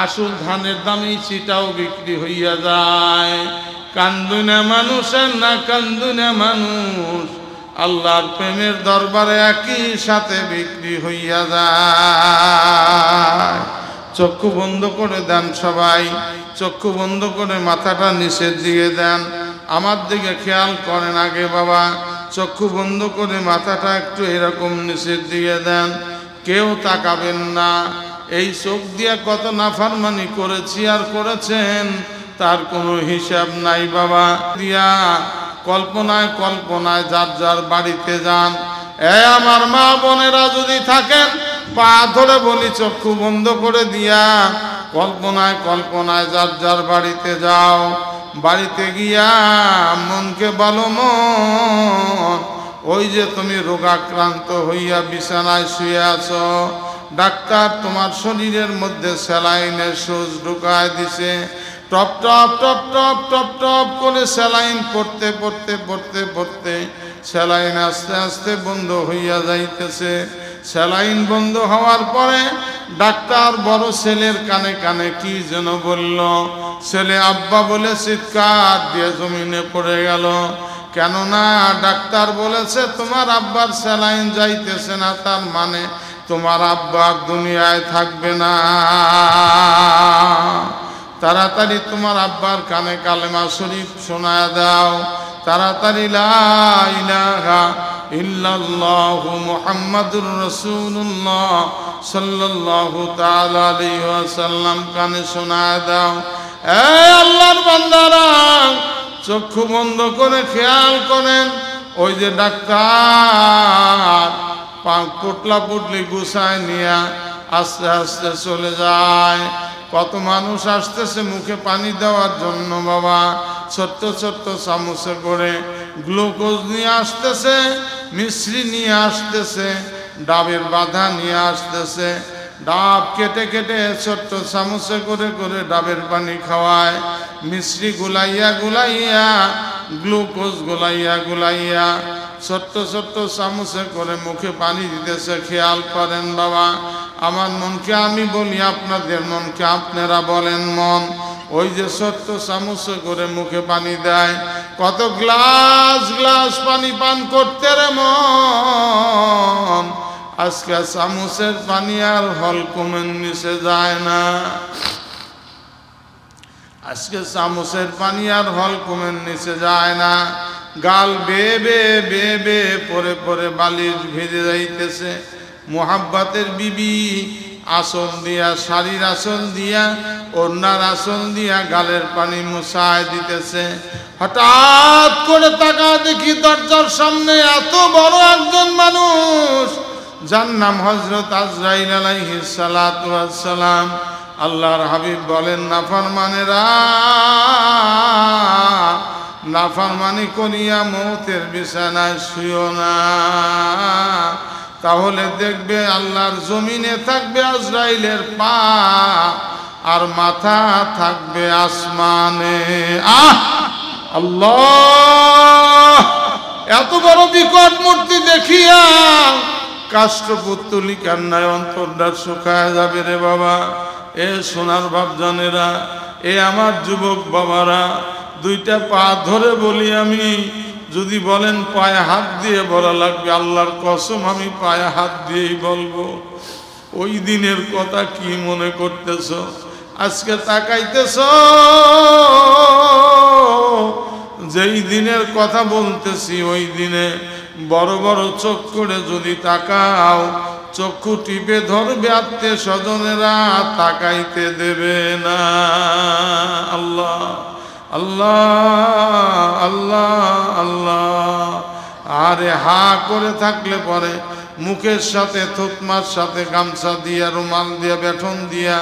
আসল ধানের দামেই সিটাও বিক্রি হইয়া যায়। কান্দুনা মানুষ আর না কান্দুনা মানুষ আল্লাহর প্রেমের দরবারে একই সাথে বিক্রি হইয়া যায়। চক্ষু বন্ধ করে দেন সবাই, চক্ষু বন্ধ করে মাথাটা নিচের দিকে দেন, আমার দিকে খেয়াল করেন আগে। বাবা, চক্ষু বন্ধ করে মাথাটা একটু এরকম নিচের দিকে দেন, কেউ তাকাবেন না। এই চোখ দিয়ে কত নাফরমানি করেছি আর করেছেন তার কোনো হিসাব নাই। বাবা দিয়া কল্পনায় কল্পনায় যার যার বাড়িতে যান। আমার মা বোনেরা যদি থাকেন, পা ধরে বলি চক্ষু বন্ধ করে দিয়া কল্পনায় কল্পনায় যার যার বাড়িতে যাও। বাড়িতে গিয়া মনকে বলো, মন, ওই যে তুমি রোগাক্রান্ত হইয়া বিছানায় শুয়ে আছো, ডাক্তার তোমার শরীরের মধ্যে স্যালাইনের সুচ ঢুকায় দিছে, top top top top top top করে স্যালাইন পড়তে পড়তে পড়তে পড়তে স্যালাইন আস্তে আস্তে বন্ধ হইয়া যাইতেছে। স্যালাইন বন্ধ হওয়ার পরে ডাক্তার বড় ছেলের কানে কানে কি যেন বলল, ছেলে আব্বা বলে চিৎকার দিয়ে জমিনে পড়ে গেল। কেননা ডাক্তার বলেছে তোমার আব্বার স্যালাইন যাইতেছে না, তার মানে তোমার আব্বার দুনিয়ায় থাকবে না। তাড়াতাড়ি তোমার আব্বার কানে কালেমা শরীফ শোনায় দাও, তাড়াতাড়ি লা ইলাহা ইল্লাল্লাহু মুহাম্মাদুর রাসূলুল্লাহ সাল্লাল্লাহু তাআলা আলাইহি ওয়াসাল্লাম কানে শোনায় দাও। এই আল্লাহর বান্দারা, চক্ষু বন্ধ করে খেয়াল করেন, ওই যে ডাক্তার পোটলা পুটলি গুছায় নিয়ে আস্তে আস্তে চলে যায়। কত মানুষ আসতেছে মুখে পানি দেওয়ার জন্য। বাবা, ছোট্ট ছোট্ট চামচে করে গ্লুকোজ নিয়ে আসতেছে, মিশ্রি নিয়ে আসতেছে, ডাবের বাঁধা নিয়ে আসতেছে, ডাব কেটে কেটে ছোট্ট চামচে করে করে ডাবের পানি খাওয়ায়, মিশ্রি গুলাইয়া গুলাইয়া, গ্লুকোজ গুলাইয়া গুলাইয়া ছোট্ট ছোট্ট চামচে করে মুখে পানি দিতেছে। খেয়াল করেন বাবা, আমার মনকে আমি বলি, আপনাদের মনকে আপনারা বলেন। মন ওই যে ছোট্ট চামচে করে মুখে পানি দেয়, কত গ্লাস গ্লাস পানি পান করতে রে মন, আজকে চামচের পানি আর হলকুমের নিচে যায় না। আজকে চামচের পানি আর হলকুমের নিচে যায় না। গাল বেয়ে বেয়ে বেয়ে বেয়ে পরে পরে বালিশ ভেজে যাইতেছে। মোহাব্বতের বিবি আসল দিয়া, শাড়ির আসল দিয়া, ওড়নার আসল দিয়া গালের পানি মুছায় দিতেছে। হঠাৎ করে তাকা দেখি দরজার সামনে এত বড় একজন মানুষ, যার নাম হযরত আজরাইল আলাইহিস সালাতু ওয়াস সালাম। আল্লাহর হাবিব বলেন, নাফরমানেরা নাফরমানি করিয়া মৌতের বিছানায় শুইও না, তাহলে দেখবে আল্লাহর জমিনে থাকবে আজরাইলের পা, আর মাথা থাকবে আসমানে। আহ আল্লাহ, এত বড় বিকট মূর্তি দেখিয়া কাষ্ঠপুত্তলি কান্নায় অন্তরটা শুকায় যাবে রে বাবা। এ সোনার বাপজানেরা, এ আমার যুবক বাবারা, দুইটা পা ধরে বলি আমি, যদি বলেন পায়ে হাত দিয়ে বলা লাগবে, আল্লাহর কসম আমি পায়ে হাত দিয়েই বলবো। ওই দিনের কথা কি মনে করতেছ? আজকে তাকাইতেছ, যেই দিনের কথা বলতেছি ওই দিনে বড় বড় চোখ করে যদি তাকাও, চক্ষু টিপে ধরবে আত্মীয় স্বজনেরা, তাকাইতে দেবে না। আল্লাহ আল্লাহ আল্লাহ আল্লাহ। আরে হা করে থাকলে পরে মুখের সাথে থুতমার সাথে গামছা দিয়া, রুমাল দিয়া, বেঠন দিয়া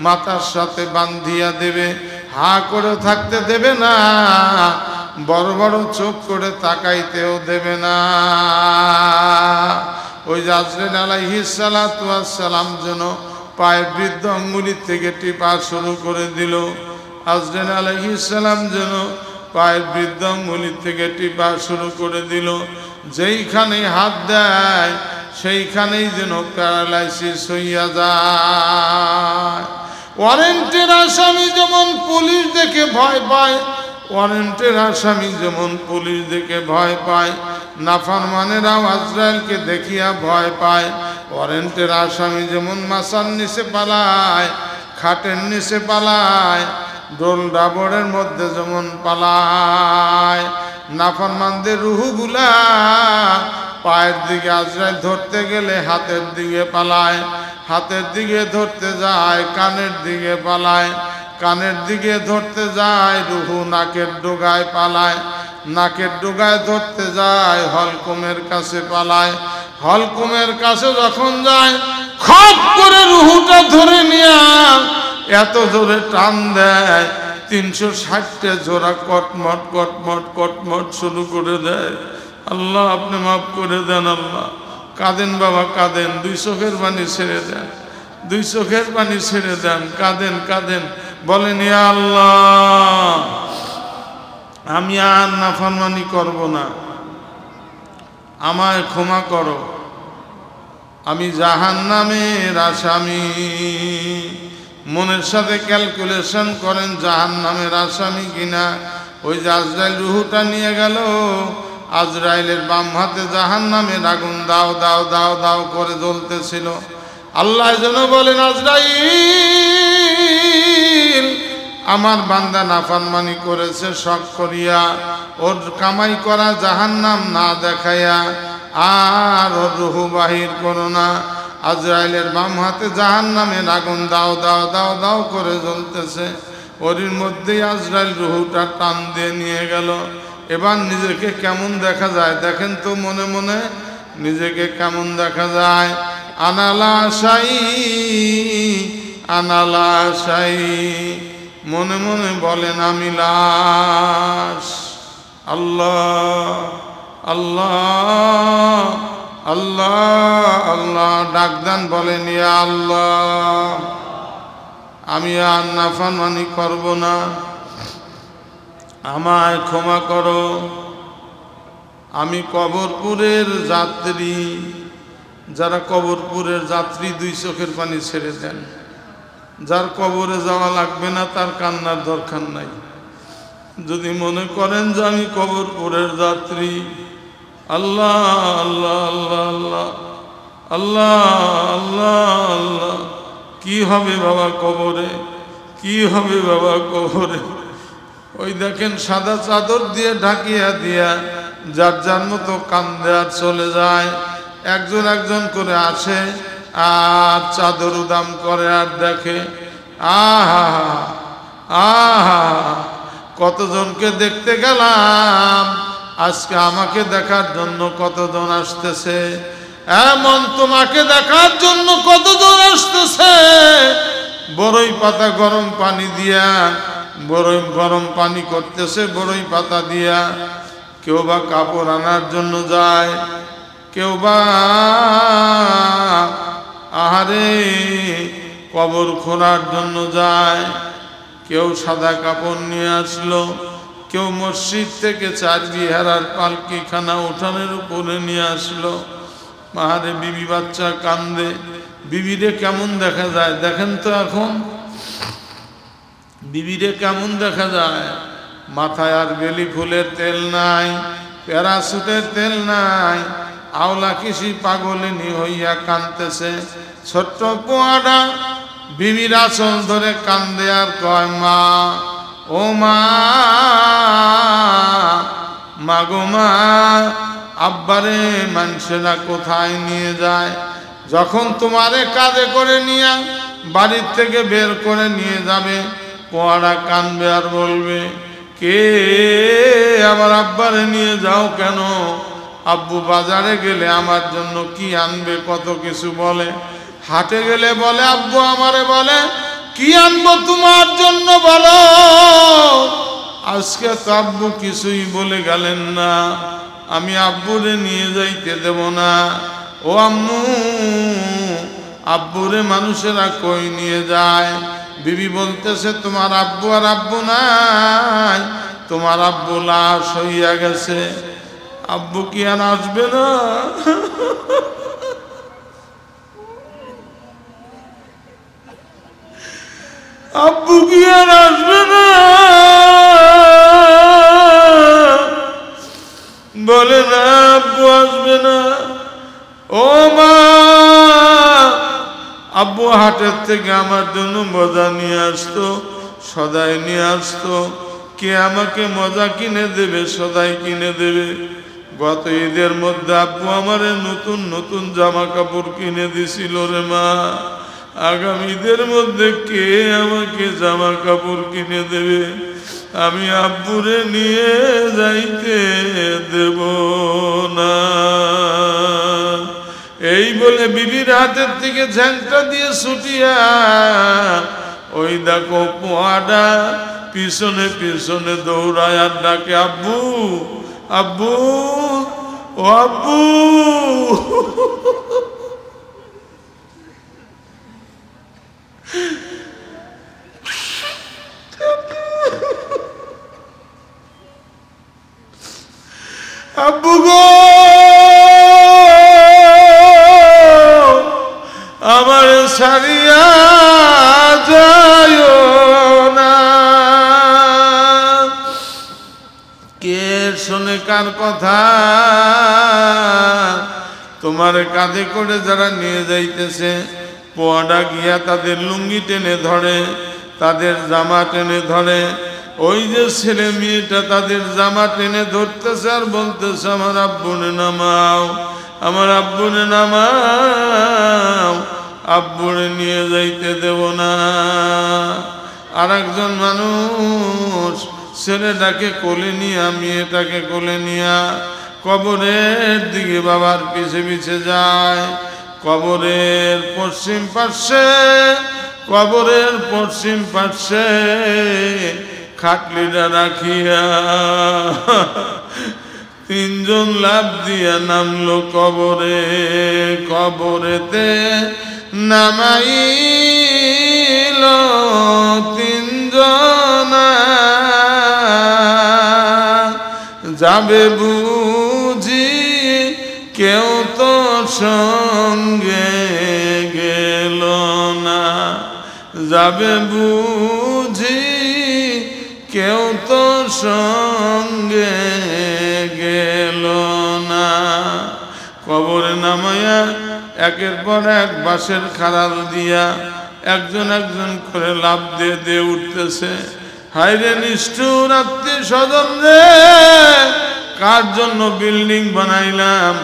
মাথার সাথে বান্ধিয়া দেবে, হা করে থাকতে দেবে না, বড় বড় চোখ করে তাকাইতেও দেবে না। ওই যে আজরাইল আলাইহিস সালাতু ওয়াস সালাম যেন পায়ের বৃদ্ধ আঙ্গুলির থেকে টিপা শুরু করে দিল। আজরাইল আলাইহিস সালাম যেন পায়ের বৃদ্ধ আঙ্গুলির থেকে টিপা শুরু করে দিল। যেইখানে হাত দেয় সেইখানেই যেন প্যারালাইসিস হইয়া যায়। ওয়ারেন্টের আসামি যেমন পুলিশ দেখে ভয় পায়, ওয়ারেন্টের আসামি যেমন পুলিশ দেখে ভয় পায়, নাফরমানেরাও আজরাইলকে দেখিয়া ভয় পায়। ওয়ারেন্টের আসামি যেমন মাসার নিচে পালায়, খাটের নিচে পালায়, ডোল ডাবরের মধ্যে যেমন পালায়, নাফরমানদের রুহুগুলা পায়ের দিকে আজরাইল ধরতে গেলে হাতের দিকে পালায়, হাতের দিকে ধরতে যায় কানের দিকে পালায়, কানের দিকে ধরতে যায় রুহু নাকের ডোগায় পালায়, নাকের ডোগায় ধরতে যায় হলকুমের কাছে পালায়, হলকুমের কাছে যখন যায় খপ করে রুহুটা ধরে নিয়ে এত জোরে টান দেয় 360টা জোড়া কটমট কটমট কটমট শুরু করে দেয়। আল্লাহ আপনি মাফ করে দেন। আল্লাহ কাঁদেন বাবা কাঁদেন, 2 চোখের পানি ছেড়ে দেন, 2 চোখের পানি ছেড়ে দেন, কাঁদেন কাঁদেন, বলেন ইয়া আল্লাহ আমি আর নাফরমানি করব না, আমায় ক্ষমা করো, আমি জাহান্নামের আসামি। মনের সাথে ক্যালকুলেশন করেন জাহান্নামের আসামি কিনা। ওই যে আজরাইল রুহুটা নিয়ে গেল, আজরাইলের বাম হাতে জাহান্নামের আগুন দাও দাও দাও দাও করে জ্বলতেছিল। আল্লাহ যেন বলেন আজরাইল আমার বান্দা নাফরমানি করেছে শখ করিয়া, ওর কামাই করা জাহান্নাম না দেখাইয়া আর ওর রুহু বাহির করো না। আজরাইলের বাম হাতে জাহান্নামের আগুন দাও দাও দাও দাও করে জ্বলতেছে, ওরির মধ্যেই আজরাইল রুহুটা টান দিয়ে নিয়ে গেল। এবার নিজেকে কেমন দেখা যায় দেখেন তো, মনে মনে নিজেকে কেমন দেখা যায়। আনালাশাই আনালাশাই, মনে মনে বলেন আমি লাশ। আল্লাহ আল্লাহ আল্লাহ আল্লাহ ডাক দেন, বলেন ইয়া আল্লাহ আমি আর নাফরমানি করব না, আমায় ক্ষমা করো। আমি কবরপুরের যাত্রী, যারা কবরপুরের যাত্রী 2 চোখের পানি ছেড়ে দেন। যার কবরে যাওয়া লাগবে না তার কান্নার দরকার নাই। যদি মনে করেন যে আমি কবরপুরের যাত্রী, আল্লাহ আল্লাহ আল্লাহ আল্লাহ আল্লাহ আল্লাহ আল্লাহ, কি হবে বাবা কবরে, কি হবে বাবা কবরে। ওই দেখেন সাদা চাদর দিয়ে ঢাকিয়া দিয়া যার যার মতো কান্দে আর চলে যায়। একজন একজন করে আসে আর চাদর উদাম করে আর দেখে, আহা আহা কতজনকে দেখতে গেলাম, আজকে আমাকে দেখার জন্য কতজন আসতেছে, এমন তোমাকে দেখার জন্য কতজন আসতেছে। বড়ই পাতা গরম পানি দিয়া, বড়ই গরম পানি করতেছে বড়ই পাতা দিয়া। কেউ বা কাপড় আনার জন্য যায়, কেউ বা আহারে কবর খোঁড়ার জন্য যায়। কেউ সাদা কাপড় নিয়ে আসলো, কেউ মসজিদ থেকে চার বিহারার পালকিখানা উঠানের উপরে নিয়ে আসলো। মাহারে বিবি বাচ্চা কান্দে। বিবিরে কেমন দেখা যায় দেখেন তো, এখন বিবিরে কেমন দেখা যায়? মাথায় আর বেলি ফুলের তেল নাই, প্যারাসুটের তেল নাই, আওলা কিসি পাগলিনী হইয়া কাঁদতেছে। ছোট্ট পোয়াটা বিবির আঁচল ধরে কান্দে আর কয়, মা ও মা, মাগো মা, আব্বারে মানুষেরা কোথায় নিয়ে যায়? যখন তোমারে কাঁধে করে নিয়ে বাড়ির থেকে বের করে নিয়ে যাবে, পোয়ারা কানবে আর বলবে, কে আবার আব্বারে নিয়ে যাও কেন? আব্বু বাজারে গেলে আমার জন্য কি আনবে, কত কিছু বলে। হাটে গেলে বলে, আব্বু আমারে বলে, কি আনবো তোমার জন্য বলো? আজকে তো আব্বু কিছুই বলে গেলেন না, আমি আব্বুরে নিয়ে যাইতে দেব না। ও আম্মু, আব্বুরে মানুষেরা কই নিয়ে যায়? বিবি বলতেছে, তোমার আব্বু আর আব্বু নাই, তোমার আব্বু লাশ হইয়া গেছে। আব্বু কি আর আসবে না? আব্বু কি আর আসবে না? বলে না, আব্বু আসবে না। ও মা, আব্বু হাটের থেকে আমার জন্য মজা নিয়ে আসতো, সদাই নিয়ে আসতো। কে আমাকে মজা কিনে দেবে, সদাই কিনে দেবে? গত ঈদের মধ্যে আব্বু আমারে নতুন নতুন জামা কাপড় কিনে দিছিল রে মা। আগামী ঈদের মধ্যে কে আমাকে জামা কাপড় কিনে দেবে? আমি আব্বুরে নিয়ে যাইতে দেব না। এই বলে বিবির হাতের থেকে ঝ্যাংটা দিয়ে ছুটিয়া ওই দেখো পোয়াটা পিছনে পিছনে দৌড়ায় আর ডাকে, আব্বু আব্বু, ও আব্বু। আব্বু গো, আমার সারিয়া যায় না। কে শোনে কার কথা? তোমার কাঁধে করে যারা নিয়ে যাইতেছে, পোয়াটা গিয়া তাদের লুঙ্গি টেনে ধরে, তাদের জামা টেনে ধরে। ওই যে ছেলে মেয়েটা তাদের জামা টেনে ধরতেছে আর বলতেছে, আমার আব্বুনে নামাও, আমার আব্বুনে নামাও, আব্বুরে নিয়ে যাইতে দেব না। আর একজন মানুষ ছেলেটাকে কোলে নিয়া, মেয়েটাকে কোলে নিয়া কবরের দিকে বাবার পিছে পিছে যায়। কবরের পশ্চিম পার্শ্বে, কবরের পশ্চিম পার্শ্বে খাটলিটা রাখিয়া তিনজন লাফ দিয়া নামলো কবরে। কবরেতে নামাইল তিনজন, যাবে বুঝি কেউ তো সঙ্গে গেল না, যাবে বুঝি কেউ তো সঙ্গে গেল না। কবরে নামাইয়া একের পর এক বাঁশের খাড়াল দিয়া একজন একজন করে লাফ দিয়ে দিয়ে উঠতেছে। হায়রে নিষ্ঠুর আত্মীয় স্বজন রে, কার জন্য বিল্ডিং বানাইলাম,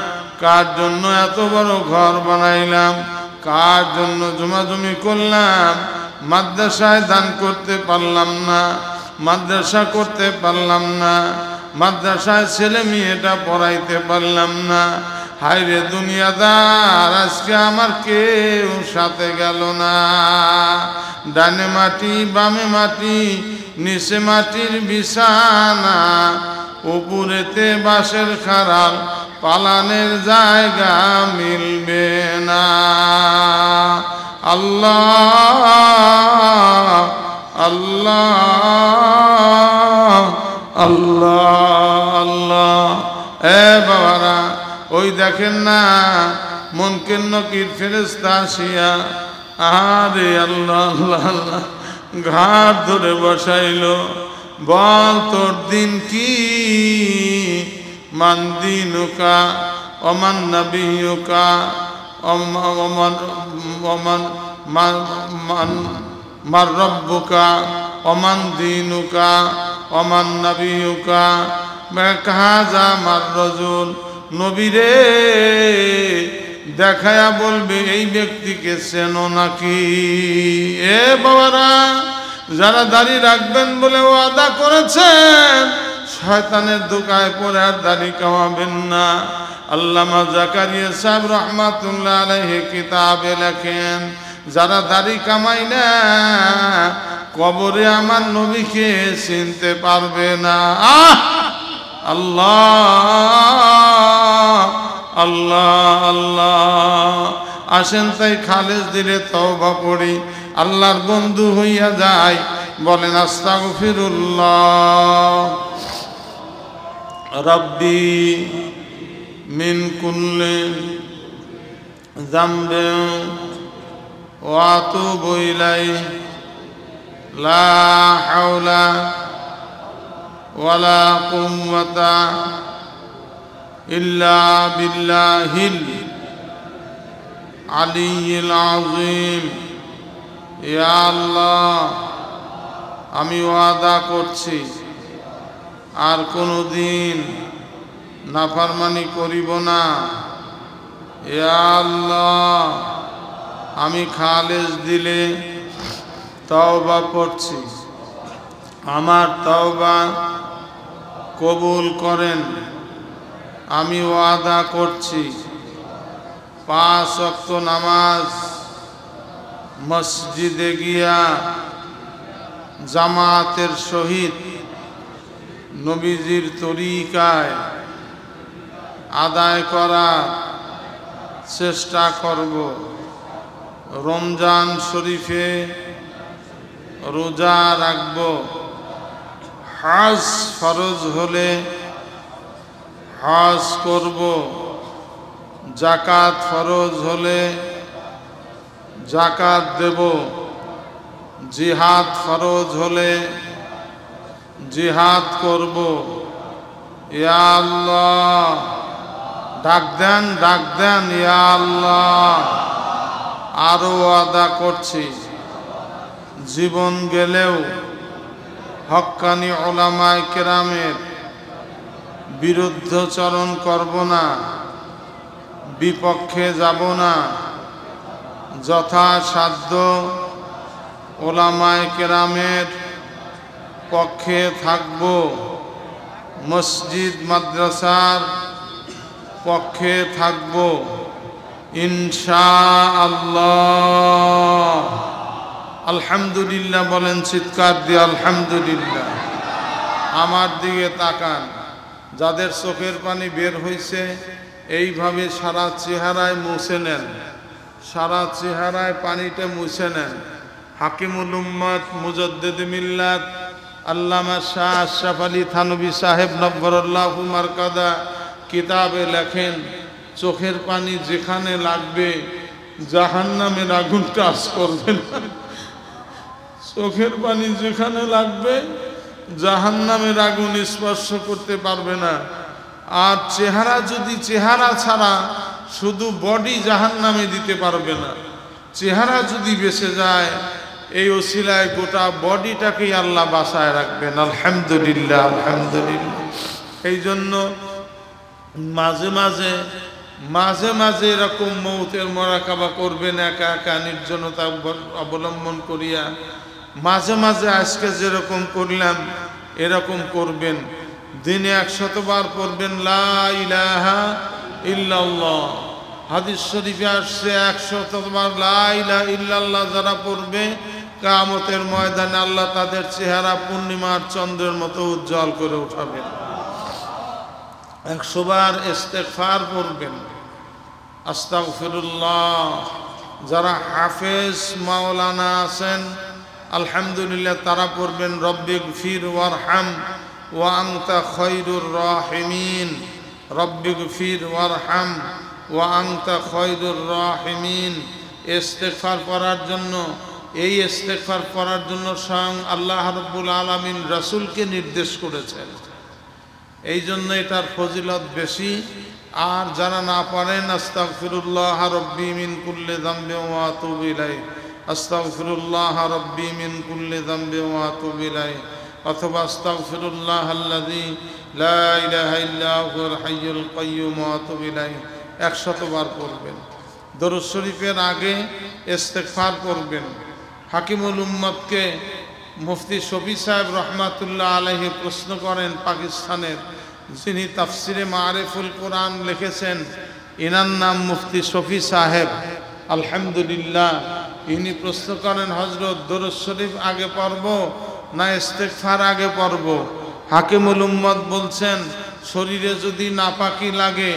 কার জন্য এত বড় ঘর বানাইলাম, কার জন্য জমাজমি করলাম, মাদ্রাসায় দান করতে পারলাম না, মাদ্রাসা করতে পারলাম না, মাদ্রাসায় ছেলে মেয়েটা পড়াইতে পারলাম না। হায়রে দুনিয়াদার, আজকে আমার কেউ সাথে গেল না। ডানে মাটি বামে মাটি, নিচে মাটির বিছানা, উপরেতে বাঁশের খাড়াল, পালানের জায়গা মিলবে না। আল্লাহ আল্লাহ আল্লাহ আল্লাহ। এ বাবারা, ওই দেখেন না মুনকির নকির ফেরেশতা আসিয়া আরে আল্লাহ আল্লাহ আল্লাহ ঘাট ধরে বসাইল। বল তোর দিন কি? মান দিনুকা ওমান নবিয়ুকা ওমান ওমান মার রব্বুকা ওমান দিনুকা ওমান নবিয়ুকা। কাহা যা মার রজুল, নবীরে দেখায়া বলবে এই ব্যক্তিকে চেনো নাকি? এ বাবারা, যারা দাড়ি রাখবেন বলে ওয়াদা করেছেন, শয়তানের ধোঁকায় পড়ে আর দাড়ি কামাবেন না। আল্লামা জাকারিয়া সাহেব রহমাতুল্লাহ আলাইহি কিতাবে লেখেন, যারা দাড়ি কামাই না কবরে আমার নবীকে চিনতে পারবে না। আল্লাহ আল্লাহ আল্লাহ। আসেন তাই খালেস দিলে তওবা পড়ি, আল্লাহর বন্ধু হইয়া যায়। বলেন আস্তাগফিরুল্লাহ রব্বি মিন কুল্লি যামবিন ওয়া আতুবু ইলাইহি লা হাওলা ওয়ালা কুওয়াতা ইল্লা বিল্লাহিল আলিয়্যিল আযীম। ইয়া আল্লাহ, আমি ওয়াদা করছি আর কোনোদিন নাফরমানি করিব না। ইয়া আল্লাহ, আমি খালেস দিলে তওবা করছি, আমার তওবা কবুল করেন। আমি ওয়াদা করছি 5 ওয়াক্ত নামাজ মসজিদে গিয়া জামাতের সহিত নবীজির তরিকায় আদায় করার চেষ্টা করব। রমজান শরীফে রোজা রাখব। হজ ফরজ হলে হজ করব। যাকাত ফরজ হলে যাকাত দেব। জিহাদ ফরজ হলে জিহাদ করব। ইয়া আল্লাহ, ডাক দেন ডাক দেন, ইয়া আল্লাহ। আরো ওয়াদা করছি, জীবন গেলেও হক্কানি উলামায়ে কেরামের বিরুদ্ধচরণ করব না, বিপক্ষে যাব না। যথাসাধ্য উলামায়ে কেরামের পক্ষে থাকব, মসজিদ মাদ্রাসার পক্ষে থাকব ইনশাআল্লাহ। আলহামদুলিল্লাহ বলেন চিৎকার দিয়ে আলহামদুলিল্লাহ। আমার দিকে তাকান, যাদের চোখের পানি বের হয়েছে এইভাবে সারা চেহারায় মুছে নেন, সারা চেহারায় পানিটা মুছে নেন। হাকিমুল উম্মত মুজাদ্দিদ মিল্লাত আল্লামা শাহ আশরাফ আলী থানভী সাহেব নব্বরুল্লাহু মারকাদা কিতাবে লেখেন, চোখের পানি যেখানে লাগবে জাহান্নামের আগুন টাচ করবে না। চোখের পানি যেখানে লাগবে জাহান্নামের আগুন স্পর্শ করতে পারবে না। আর চেহারা যদি চেহারা ছাড়া শুধু বডি জাহান্নামে দিতে পারবে না। চেহারা যদি বেঁচে যায় এই ওসিলায় গোটা বডিটাকেই আল্লাহ বাঁচায় রাখবেন। আলহামদুলিল্লাহ আলহামদুলিল্লাহ। এই জন্য মাঝে মাঝে মাঝে মাঝে এরকম মৌতের মোরাকাবা করবেন, একা একা নির্জনতা অবলম্বন করিয়া। মাঝে মাঝে আজকে যেরকম করলাম এরকম করবেন। দিনে 100 বার পড়বেন লা ইলাহা ইল্লাল্লাহ। হাদিস শরীফে আসছে 100 বার লা ইলাহা ইল্লাল্লাহ যারা পড়বে কিয়ামতের ময়দানে আল্লাহ তাদের চেহারা পূর্ণিমার চন্দ্রের মতো উজ্জ্বল করে উঠাবেন। 100 বার ইস্তেগফার পড়বেন, আস্তাগফিরুল্লাহ যারা হাফেজ মাওলানা আছেন আলহামদুলিল্লাহ তারা পড়বেন রব্বিগফির ওয়ারহাম ওয়া আনতা খায়রুর রাহিমিন। রব্বিগফির ওয়ারহাম ওয়া আনতা খায়রুর রাহিমিন। ইস্তেগফার পড়ার জন্য, এই ইস্তেগফার পড়ার জন্য স্বয়ং আল্লাহ রাব্বুল আলামিন রাসূলকে নির্দেশ করেছেন, এই জন্য এটার ফজিলত বেশি। আর যারা না পারেন আস্তাগফিরুল্লাহ রাব্বি মিন কুল্লি যামবি ওয়া আতুবু ইলাইহি, আস্তাগফিরুল্লাহ রাব্বি মিন কুল্লি যামবি ওয়া আতুবু ইলাইহি, অথবা আস্তাগফিরুল্লাহ আল্লাযী লা ইলাহা ইল্লা হুয়াল হাইয়ুল কাইয়্যুম ওয়া আতুবু ইলাইহি 100 বার পড়বেন। দরুদ শরীফের আগে ইস্তেগফার করবেন। হাকিমুল উম্মতকে মুফতি শফি সাহেব রহমাতুল্লাহ আলাইহি প্রশ্ন করেন, পাকিস্তানের, যিনি তাফসিরে মারিফুল কোরআন লিখেছেন, ইনার নাম মুফতি শফি সাহেব আলহামদুলিল্লাহ। ইনি প্রশ্ন করেন, হযরত দরুদ শরীফ আগে পড়ব না ইস্তেগফার আগে পড়ব? হাকিমুল উম্মত বলছেন, শরীরে যদি নাপাকি লাগে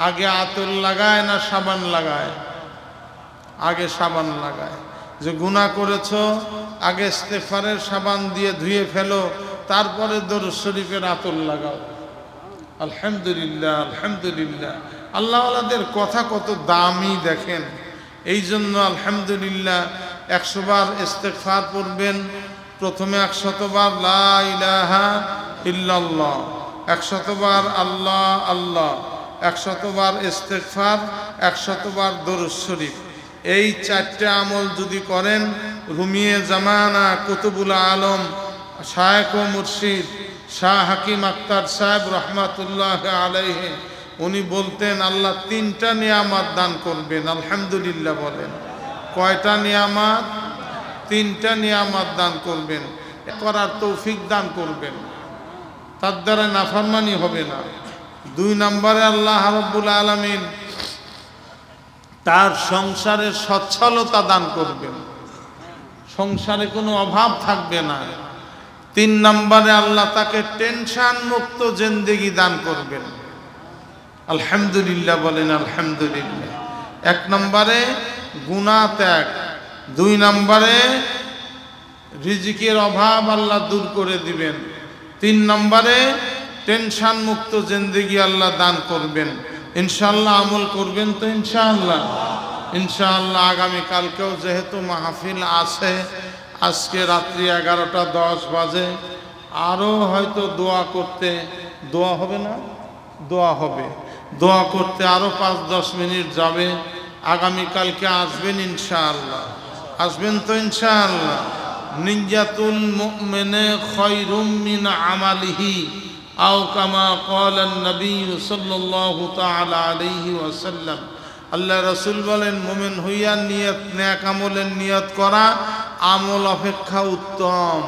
আগে আতর লাগায় না সাবান লাগায়? আগে সাবান লাগায়। যে গুনাহ করেছো আগে ইস্তেগফারের সাবান দিয়ে ধুয়ে ফেলো, তারপরে দরুদ শরীফের আতর লাগাও। আলহামদুলিল্লাহ আলহামদুলিল্লাহ। আল্লাহওয়ালাদের কথা কত দামি দেখেন। এই জন্য আলহামদুলিল্লাহ 100 বার ইস্তেগফার পড়বেন। প্রথমে 100 বার লা ইলাহা ইল্লাল্লাহ, 100 বার আল্লাহ আল্লাহ, 100 বার ইস্তেগফার, 100 বার দরুদ শরীফ। এই 4টে আমল যদি করেন, রুমিয়ে জামানা কুতুবুল আলম শায়েখ ও মুর্শিদ শাহ হাকিম আক্তার সাহেব রহমাতুল্লাহ আলাইহি উনি বলতেন আল্লাহ 3টা নিয়ামত দান করবেন। আলহামদুলিল্লাহ বলেন। কয়টা নিয়ামত? 3টা নিয়ামত দান করবেন, করার তৌফিক দান করবেন, তার দ্বারা নাফরমানি হবে না। 2 নম্বরে আল্লাহ রাব্বুল আলামিন তার সংসারের সচ্ছলতা দান করবেন, সংসারে কোনো অভাব থাকবে না। 3 নম্বরে আল্লাহ তাকে টেনশন মুক্ত জিন্দেগি দান করবেন। আলহামদুলিল্লাহ বলেন আলহামদুলিল্লাহ। 1 নম্বরে গুনাহ ত্যাগ, 2 নম্বরে রিজিকের অভাব আল্লাহ দূর করে দিবেন, 3 নম্বরে টেনশন মুক্ত জিন্দেগি আল্লাহ দান করবেন। ইনশাআল্লাহ আমল করবেন তো? ইনশাআল্লাহ ইনশাআল্লাহ। আগামী কালকেও যেহেতু মাহফিল আছে, আজকে রাত্রি 11:10 বাজে, আরও হয়তো দোয়া করতে, দোয়া হবে না? দোয়া হবে। দোয়া করতে আরও 5-10 মিনিট যাবে। আগামীকালকে আসবেন ইনশাআল্লাহ, আসবেন তো ইনশাআল্লাহ। নিয়াতুল মুমিনে খায়রুম মিন আমালিহি আও কামা ক্বালা নবী সাল্লাল্লাহু তাআলা আলাইহি ওয়াসাল্লাম। আল্লাহ রাসূল বলেন, মুমিন হইয়া নিয়ত, নেক আমলের নিয়ত করা আমল অপেক্ষা উত্তম।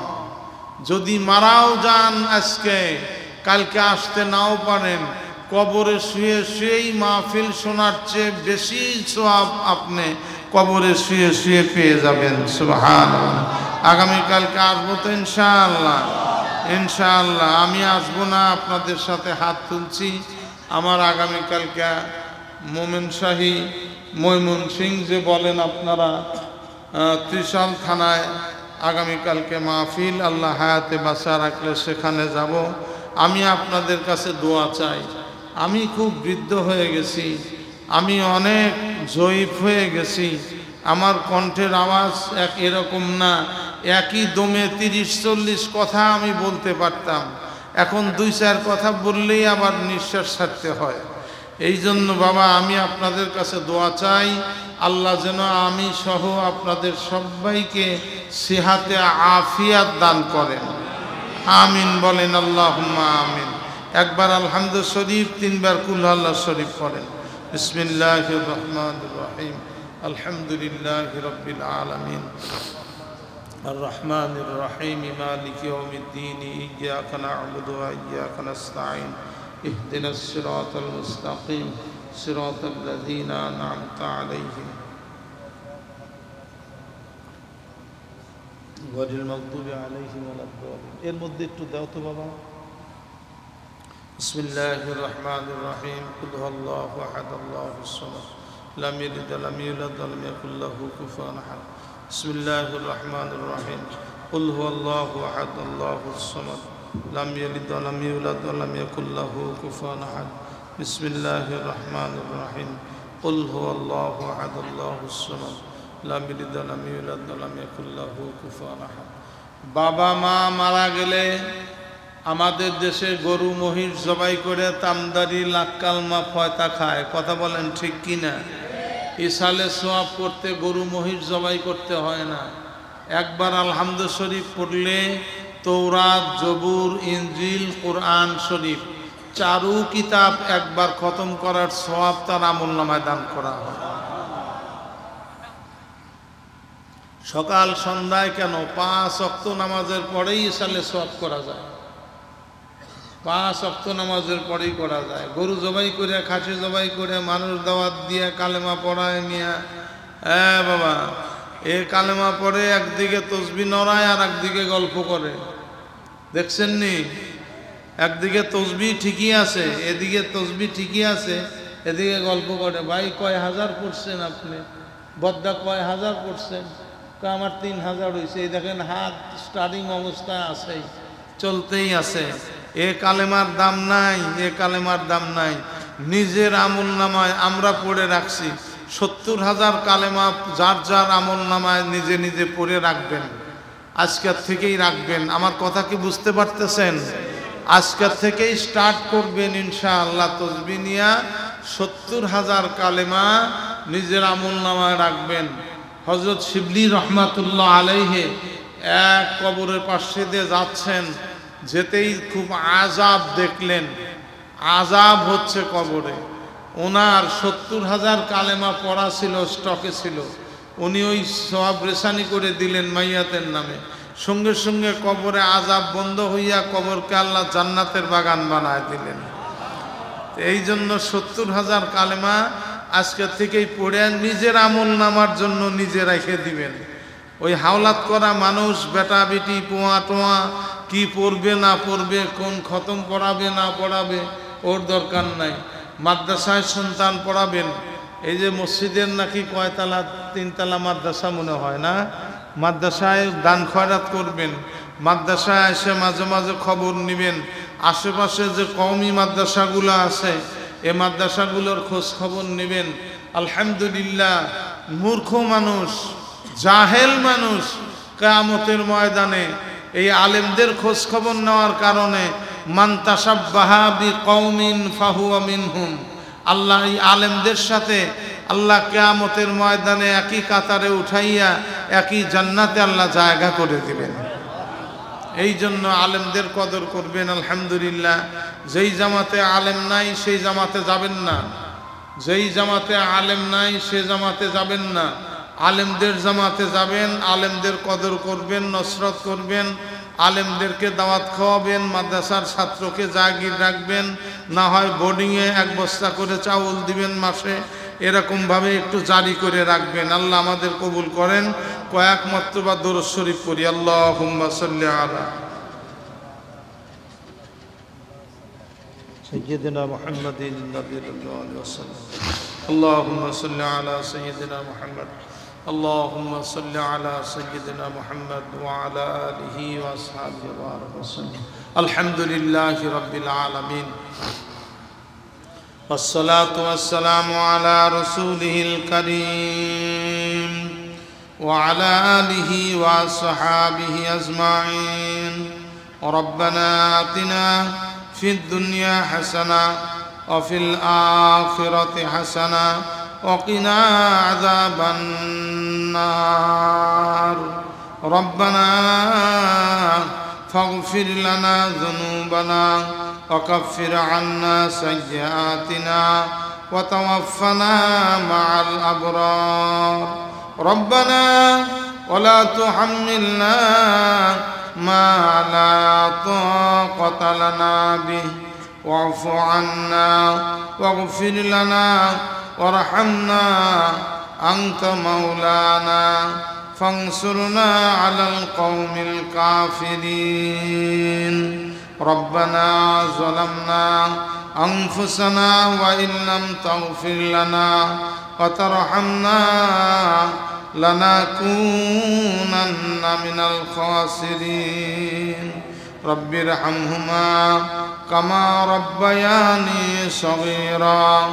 যদি মারাও যান আজকে, কালকে আসতে নাও পারেন, কবরে শুয়ে শুয়েই মাহফিল শোনার চেয়ে বেশি সওয়াব আপনি কবরে শুয়ে শুয়ে পেয়ে যাবেন। সুবহানাল্লাহ। আগামীকালকে আসবো তো ইনশাআল্লাহ ইনশাআল্লাহ। আমি আসবো না, আপনাদের সাথে হাত তুলছি। আমার আগামীকালকে মোমেন শাহী ময়মনসিং যে বলেন আপনারা, ত্রিশাল থানায় আগামীকালকে মাহফিল, আল্লাহ হায়াতে বাঁচা রাখলে সেখানে যাব। আমি আপনাদের কাছে দোয়া চাই। আমি খুব বৃদ্ধ হয়ে গেছি, আমি অনেক জয়ীফ হয়ে গেছি, আমার কণ্ঠের আওয়াজ এরকম না, একই দমে 30-40 কথা আমি বলতে পারতাম। এখন 2-4 কথা বললেই আবার নিঃশ্বাস ছাড়তে হয়। এই জন্য বাবা আমি আপনাদের কাছে দোয়া চাই, আল্লাহ যেন আমি সহ আপনাদের সবাইকে সিহাতে আফিয়াত দান করেন। আমিন বলেন আল্লাহুম্মা আমিন। একবার আলহামদু শরীফ, 3 বার কুল আল্লাহ শরীফ পড়েন। বিসমিল্লাহির রহমানির রহিম। আলহামদুলিল্লাহি রাব্বিল আলামিন আর রহমানির রহিম মালিকি ইয়াউমিদ্দিন ইয়্যাকা না'বুদু ওয়া ইয়্যাকা নাস্তাঈন ইহদিনাস সিরাতাল মুস্তাকিম সিরাতাল লাযীনা আন'আমতা আলাইহিম গায়রিল মাগদুবি আলাইহিম ওয়ালাদ-দাল্লিন। এর মধ্যে একটু দাও তো বাবা। বিসমিল্লাহির রহমানির রহিম। কুল হুয়াল্লাহু আহাদ আল্লাহুস সামাদ لم يلد ولم يولد ولم يكن له كفوا أحد بسم الله الرحمن الرحيم قل هو الله أحد الله الصمد لم يلد ولم يولد ولم يكن له كفوا أحد بسم الله الرحمن الرحيم قل هو الله أحد الله الصمد لم يلد ولم يولد ولم يكن له كفوا أحد বাবা মা মারা গেলে আমাদের দেশে গরু মহিষ জবাই করে তামদারি লাখ কালমা ফয়তা খায় কথা বলেন ঠিক কি না ইসালে সোয়াব করতে গরু মহিষ জবাই করতে হয় না একবার আলহামদু শরীফ পড়লে তৌরাত জবুর ইনজিল কোরআন শরীফ চারু কিতাব একবার খতম করার সওয়াব তার আমলনামায় দান করা হয় সকাল সন্ধ্যায় কেন 5 ওয়াক্ত নামাজের পরেই ইসালে সোয়াব করা যায় 5 ওয়াক্ত নামাজের পরেই করা যায় গরু জবাই করে খাসি জবাই করে মানুষ দাওয়াত দিয়ে কালেমা পড়ায় মিয়া বাবা এই কালেমা পড়ে একদিকে তসবিহ নড়ায় আর একদিকে গল্প করে দেখছেন নি একদিকে তসবিহ ঠিকই আছে এদিকে তসবিহ ঠিকই আছে এদিকে গল্প করে ভাই কয় হাজার পড়ছেন আপনি বদ্দা কয় হাজার পড়ছেন আমার 3000 হয়েছে এই দেখেন হাত স্টার্টিং অবস্থায় আছে চলতেই আছে এ কালেমার দাম নাই এ কালেমার দাম নাই নিজের আমলনামায় আমরা পড়ে রাখছি 70,000 কালেমা যার যার আমলনামায় নিজে নিজে পড়ে রাখবেন আজকের থেকেই রাখবেন আমার কথা কি বুঝতে পারতেছেন আজকের থেকেই স্টার্ট করবেন ইনশাআল্লাহ তসবিহ নিয়া 70,000 কালেমা নিজের আমলনামায় রাখবেন হযরত শিবলি রহমাতুল্লাহ আলাইহি এক কবরের পাশে দিয়ে যাচ্ছেন যেতেই খুব আযাব দেখলেন আযাব হচ্ছে কবরে ওনার 70,000 কালেমা পড়া ছিল স্টকে ছিল উনি ওই সওয়াব রেশানি করে দিলেন মাইয়াতের নামে সঙ্গে সঙ্গে কবরে আযাব বন্ধ হইয়া কবরকে আল্লাহ জান্নাতের বাগান বানায় দিলেন এই জন্য 70,000 কালেমা আজকে থেকেই পড়ে নিজের আমলনামার জন্য নিজে রেখে দিবেন ওই হাওলাত করা মানুষ বেটা বেটি পোয়া টোয়া কি পড়বে না পড়বে কোন খতম পড়াবে না পড়াবে ওর দরকার নাই মাদ্রাসায় সন্তান পড়াবেন এই যে মসজিদের নাকি কয়তলা 3 তলা মাদ্রাসা মনে হয় না মাদ্রাসায় দান খয়রাত করবেন মাদ্রাসায় এসে মাঝে মাঝে খবর নেবেন আশেপাশে যে কওমি মাদ্রাসাগুলো আছে এই মাদ্রাসাগুলোর খোঁজ খবর নেবেন আলহামদুলিল্লাহ মূর্খ মানুষ জাহেল মানুষ কিয়ামতের ময়দানে এই আলেমদের খোঁজ খবর নেওয়ার কারণে মান তাশাব্বাহা বিকওমিন ফাহুয়া মিনহুম আল্লাহ এই আলেমদের সাথে আল্লাহ কিয়ামতের ময়দানে একই কাতারে উঠাইয়া একই জান্নাতে আল্লাহ জায়গা করে দিবেন এই জন্য আলেমদের কদর করবেন আলহামদুলিল্লাহ যেই জামাতে আলেম নাই সেই জামাতে যাবেন না যেই জামাতে আলেম নাই সেই জামাতে যাবেন না আলেমদের জামাতে যাবেন আলেমদের কদর করবেন নসরত করবেন আলেমদেরকে দাওয়াত খাওয়াবেন মাদ্রাসার ছাত্রকে জাগির রাখবেন না হয় বোর্ডিংয়ে 1 বস্তা করে চাউল দিবেন মাসে এরকম ভাবে একটু জারি করে রাখবেন আল্লাহ আমাদের কবুল করেন কয়েক মর্তবা দরুদ শরীফ পড়ি আল্লাহুম্মা সাল্লি আলা সাইয়্যিদিনা মুহাম্মাদিন সাল্লাল্লাহু আলাইহি ওয়াসাল্লাম আল্লাহুম্মা সাল্লি আলা সাইয়্যিদিনা মুহাম্মাদ اللهم صل على سيدنا محمد وعلى آله وأصحابه وسلم الحمد لله رب العالمين والصلاة والسلام على رسوله الكريم وعلى آله وأصحابه أجمعين ربنا آتنا في الدنيا حسنة وفي الآخرة حسنة وقنا عذاب النار ربنا فاغفر لنا ذنوبنا وكفر عنا سيئاتنا وتوفنا مع الأبرار ربنا ولا تحملنا ما لا طاقة لنا به واعف عنا واغفر لنا وارحمنا أنت مولانا فانصرنا على القوم الكافرين ربنا ظلمنا أنفسنا وإن لم تغفر لنا وترحمنا لنكونن من الخاسرين رب ارحمهما كما ربياني صغيرا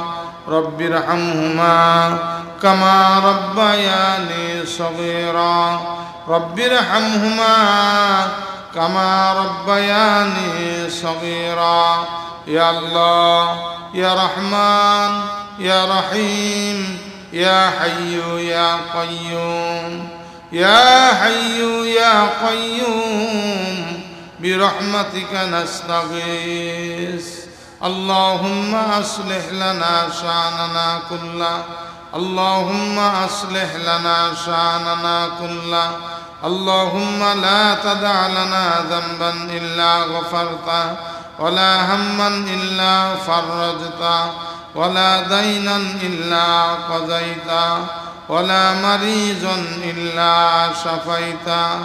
رب ارحمهما كما ربياني صغيرا رب ارحمهما كما ربياني صغيرا يا الله يا رحمن يا رحيم يا حي يا قيوم يا حي يا قيوم برحمتك نستغيث اللهم أصلح لنا شأننا كله اللهم أصلح لنا شأننا كله اللهم لا تدع لنا ذنبا إلا غفرته ولا هما إلا فرجته ولا دينا إلا قضيته ولا مريضا إلا شفيته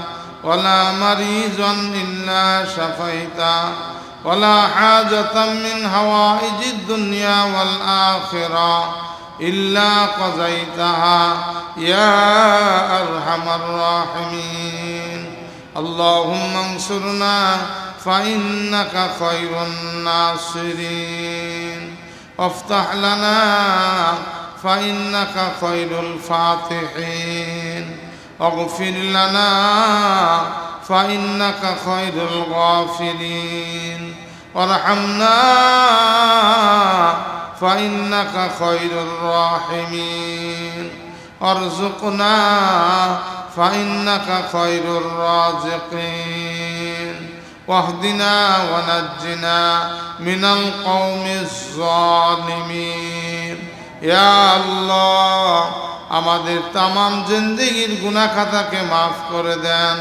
ولا مريضا إلا شفيته ولا حاجة من حوائج الدنيا والآخرة إلا قضيتها يا أرحم الراحمين اللهم انصرنا فإنك خير الناصرين وافتح لنا فإنك خير الفاتحين واغفر لنا فإنك خير الغافرين وارحمنا فإنك خير الراحمين وارزقنا فإنك خير الرازقين واهدنا ونجنا من القوم الظالمين يا الله আমাদের तमाम জিন্দেগীর গুনাহ খাতাকে maaf করে দেন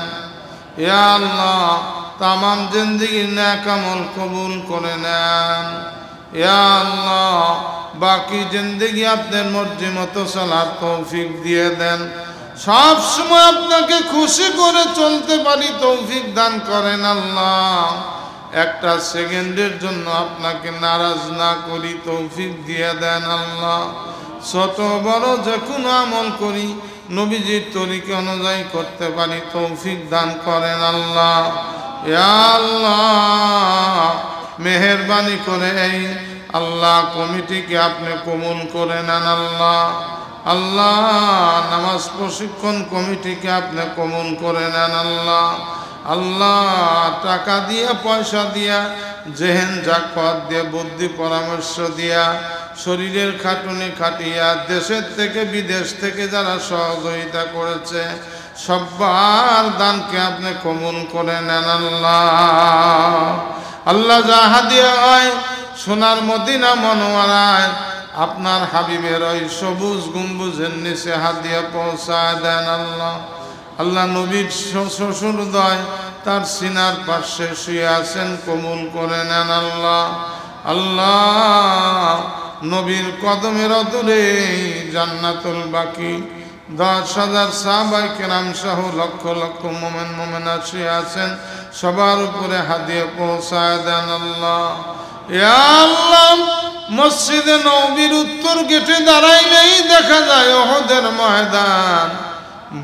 ইয়া আল্লাহ तमाम জিন্দেগীর নেক আমল কবুল করে নেন ইয়া আল্লাহ বাকি জিন্দেগী আপনার মর্জি মতো চলার তৌফিক দিয়ে দেন সব সময় আপনাকে খুশি করে চলতে পারি তৌফিক দান করেন আল্লাহ একটা সেকেন্ডের জন্য আপনাকে নারাজ না করি তৌফিক দিয়ে দেন আল্লাহ ছোট বড় যে কোনো আমল করি নবীজির তরিকা অনুযায়ী করতে পারি তৌফিক দান করেন আল্লাহ ইয়া আল্লাহ মেহেরবানি করে এই আল্লাহ কমিটিকে আপনি কবুল করে নেন আল্লাহ আল্লাহ নামাজ প্রশিক্ষণ কমিটিকে আপনি কবুল করে নেন আল্লাহ আল্লাহ টাকা দিয়া পয়সা দিয়া জেহেন জাকত দিয়ে বুদ্ধি পরামর্শ দিয়া শরীরের খাটুনি খাটিয়া দেশের থেকে বিদেশ থেকে যারা সহযোগিতা করেছে সবার দানকে আপনি কবুল করে নেন আল্লাহ আল্লাহ যা হাদিয়া হয় সোনার মদিনা মনোয়ারায় আপনার হাবিবের ওই সবুজ গম্বুজের নিচে হাদিয়া পৌঁছায় দেন আল্লাহ আল্লাহ নবীর শ্বশুরদয় তার সিনার পাশে শুয়ে আছেন কবুল করে নেন আল্লাহ আল্লাহ নবীর কদমের অদূরে জান্নাতুল বাকি 10,000 সাহাবায়ে কেরাম সহ লক্ষ লক্ষ মুমিন মুমিনাত শুয়ে আছেন সবার উপরে হাদিয়া পৌঁছায় দেন আল্লাহ ইয়া আল্লাহ মসজিদে নববীর উত্তর গেটে দাঁড়াইলেই দেখা যায় উহুদের ময়দান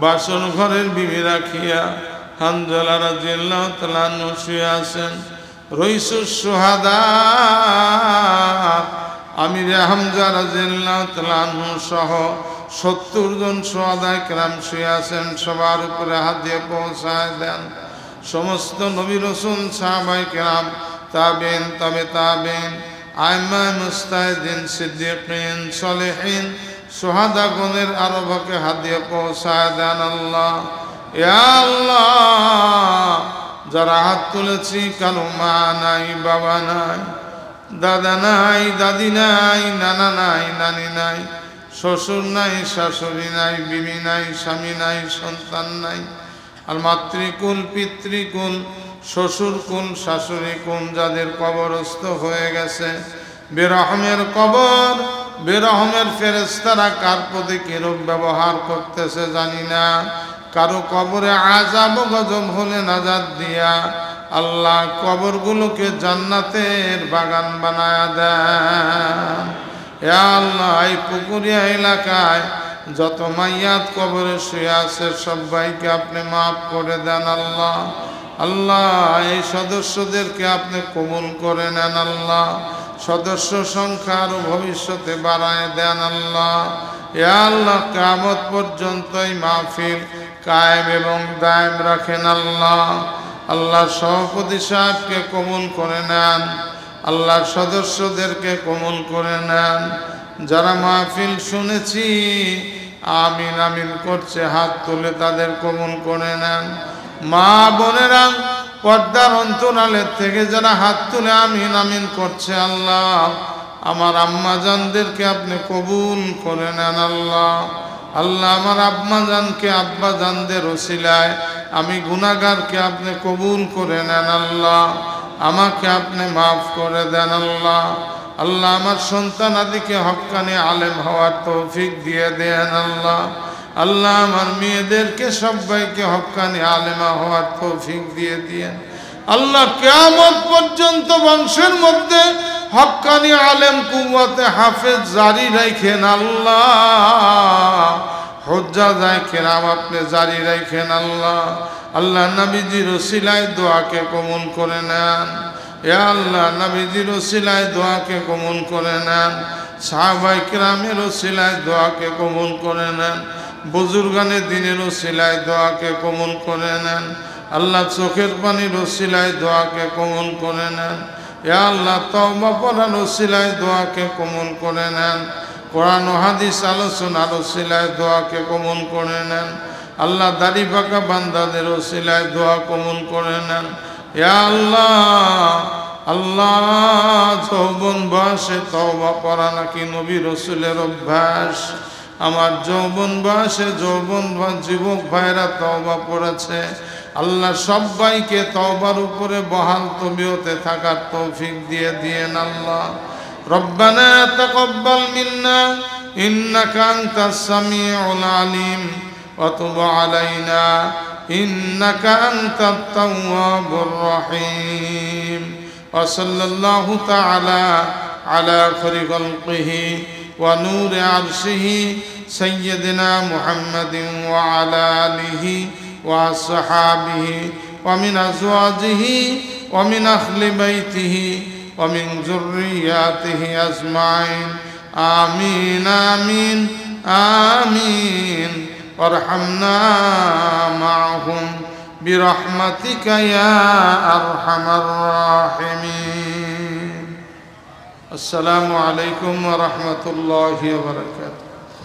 বাসন ঘরের বিবি রাখিয়া হানজালা রাদিয়াল্লাহু তাআলা আনহু শুয়ে আছেন রইসুস শুহাদা আমির হামজা রাদিয়াল্লাহু তাআলা আনহু সহ 70 জন শুহাদায়ে কেরাম শুয়ে আছেন সবার উপরে হাদিয়া পৌঁছায় দেন সমস্ত নবী রাসূল সাহাবায়ে কেরাম তাবেইন তবে তাবেইন আইম্মা মুস্তাহিদিন সিদ্দিকিন সলিহিন শুহাদাগণের আরবকে হাদিয়া পৌঁছায় দেন আল্লাহ ইয়া আল্লাহ যারা হাত তুলেছি কারো মা নাই বাবা নাই দাদা নাই দাদি নাই নানা নাই নানি নাই শ্বশুর নাই শাশুড়ি নাই বিবি নাই স্বামী নাই সন্তান নাই আর মাতৃকুল পিতৃকুল শ্বশুরকুল শাশুড়িকুল যাদের কবরস্থ হয়ে গেছে বেরহমের কবর বেরহমের ফেরেশতারা কার প্রতি কিরূপ ব্যবহার করতেছে জানি না কারো কবরে আযাব গজব হলে নাজাত দিয়া আল্লাহ কবরগুলোকে জান্নাতের বাগান বানায়া দেন। হে আল্লাহ, এই পুকুরিয়া এলাকায় যত মাইয়াত কবরে শুয়ে আছে সবাইকে আপনি মাফ করে দেন আল্লাহ। আল্লাহ, এই সদস্যদেরকে আপনি কবুল করে নেন আল্লাহ। সদস্য সংখ্যা আরো ভবিষ্যতে বাড়ায় দেন আল্লাহ। হে আল্লাহ, কিয়ামত পর্যন্ত এই মাহফিল কায়েম এবং দায়েম রাখেন আল্লাহ। আল্লাহ, সভাপতি সাহেবকে কবুল করে নেন, আল্লাহর সদস্যদেরকে কবুল করে নেন। যারা মাহফিল শুনেছি আমিন আমিন করছে হাত তুলে তাদের কবুল করে নেন। মা বোনেরা পর্দার অন্তরালের থেকে যারা হাত তুলে আমিন আমিন করছে আল্লাহ, আমার আম্মা জানদেরকে আপনি কবুল করে নেন আল্লাহ। আল্লাহ, আমার আম্মা জানকে আব্বা জানদের ওসিলায় আমি গুনাহগারকে আপনি কবুল করে নেন আল্লাহ। আমাকে আপনি মাফ করে দেন আল্লাহ। আল্লাহ, আমার সন্তান আদিকে হক্কানি আলেম হওয়ার তৌফিক দিয়ে দেন আল্লাহ। আল্লাহ, আমার মেয়েদেরকে সবাইকে হক্কানি আলেমা হওয়ার তৌফিক দিয়ে দিয়েন আল্লাহ। কিয়ামত পর্যন্ত বংশের মধ্যে হক্কানি আলেম কুওয়াতে হাফেজ জারি রাখেন আল্লাহ। হুজ্জাত কেরাম আপনি জারি রাখেন আল্লাহ। আল্লাহ, নবীজির ওসিলায় দোয়াকে কবুল করে নেন। হে আল্লাহ, নবীজির ওসিলায় দোয়াকে কবুল করে নেন। সাহাবায়ে কেরামের ওসিলায় দোয়াকে কবুল করে নেন। বুজুর্গানে দ্বীনের ওসিলায় দোয়াকে কবুল করে নেন। আল্লাহ, চোখের পানির ওসিলায় দোয়াকে কবুল করে নেন। হে আল্লাহ, তওবা পড়ার ওসিলায় দোয়াকে কবুল করে নেন। কোরআন ও হাদিস আলোচনার ওসিলায় দোয়াকে কবুল করে নেন। আল্লাহ, দাড়ি পাকা বান্দাদের ওসিলায় দোয়া কবুল করে নেন। হে আল্লাহ, আল্লাহ, যৌবন বয়সে তওবা পড়া নাকি নবী রাসূলের অভ্যাস। আমার যৌবন বয়সে যুবক ভাইরা তওবা পড়েছে। আল্লাহ, সবাইকে তওবার উপরে বহাল তবিয়তে থাকার তৌফিক দিয়ে দিয়েন আল্লাহ। রব্বানা তাকাব্বাল মিন্না ইন্নাকা আনতাস সামিউল আলিম ওয়া তুব আলাইনা ইন্নাকা আনতাত তাওয়াবুর রহিম। ওয়া সাল্লাল্লাহু তাআলা আলা খায়রি খালকিহি ওয়া নূরি আরশিহি সাইয়্যিদিনা মুহাম্মাদিন ওয়া আলা আলিহি ওয়া আসহাবিহি ওয়া মিন আজওয়াজিহি ওয়া মিন আহলি বাইতিহি ওয়া মিন যুররিয়াতিহি আজমাইন। আমিন আমিন আমিন। ওয়ারহামনা মা'হুম বিরহমাতিকা ইয়া আরহামার রাহিমিন। আসসালামু আলাইকুম ওয়া রাহমাতুল্লাহি ওয়া বারাকাতুহু।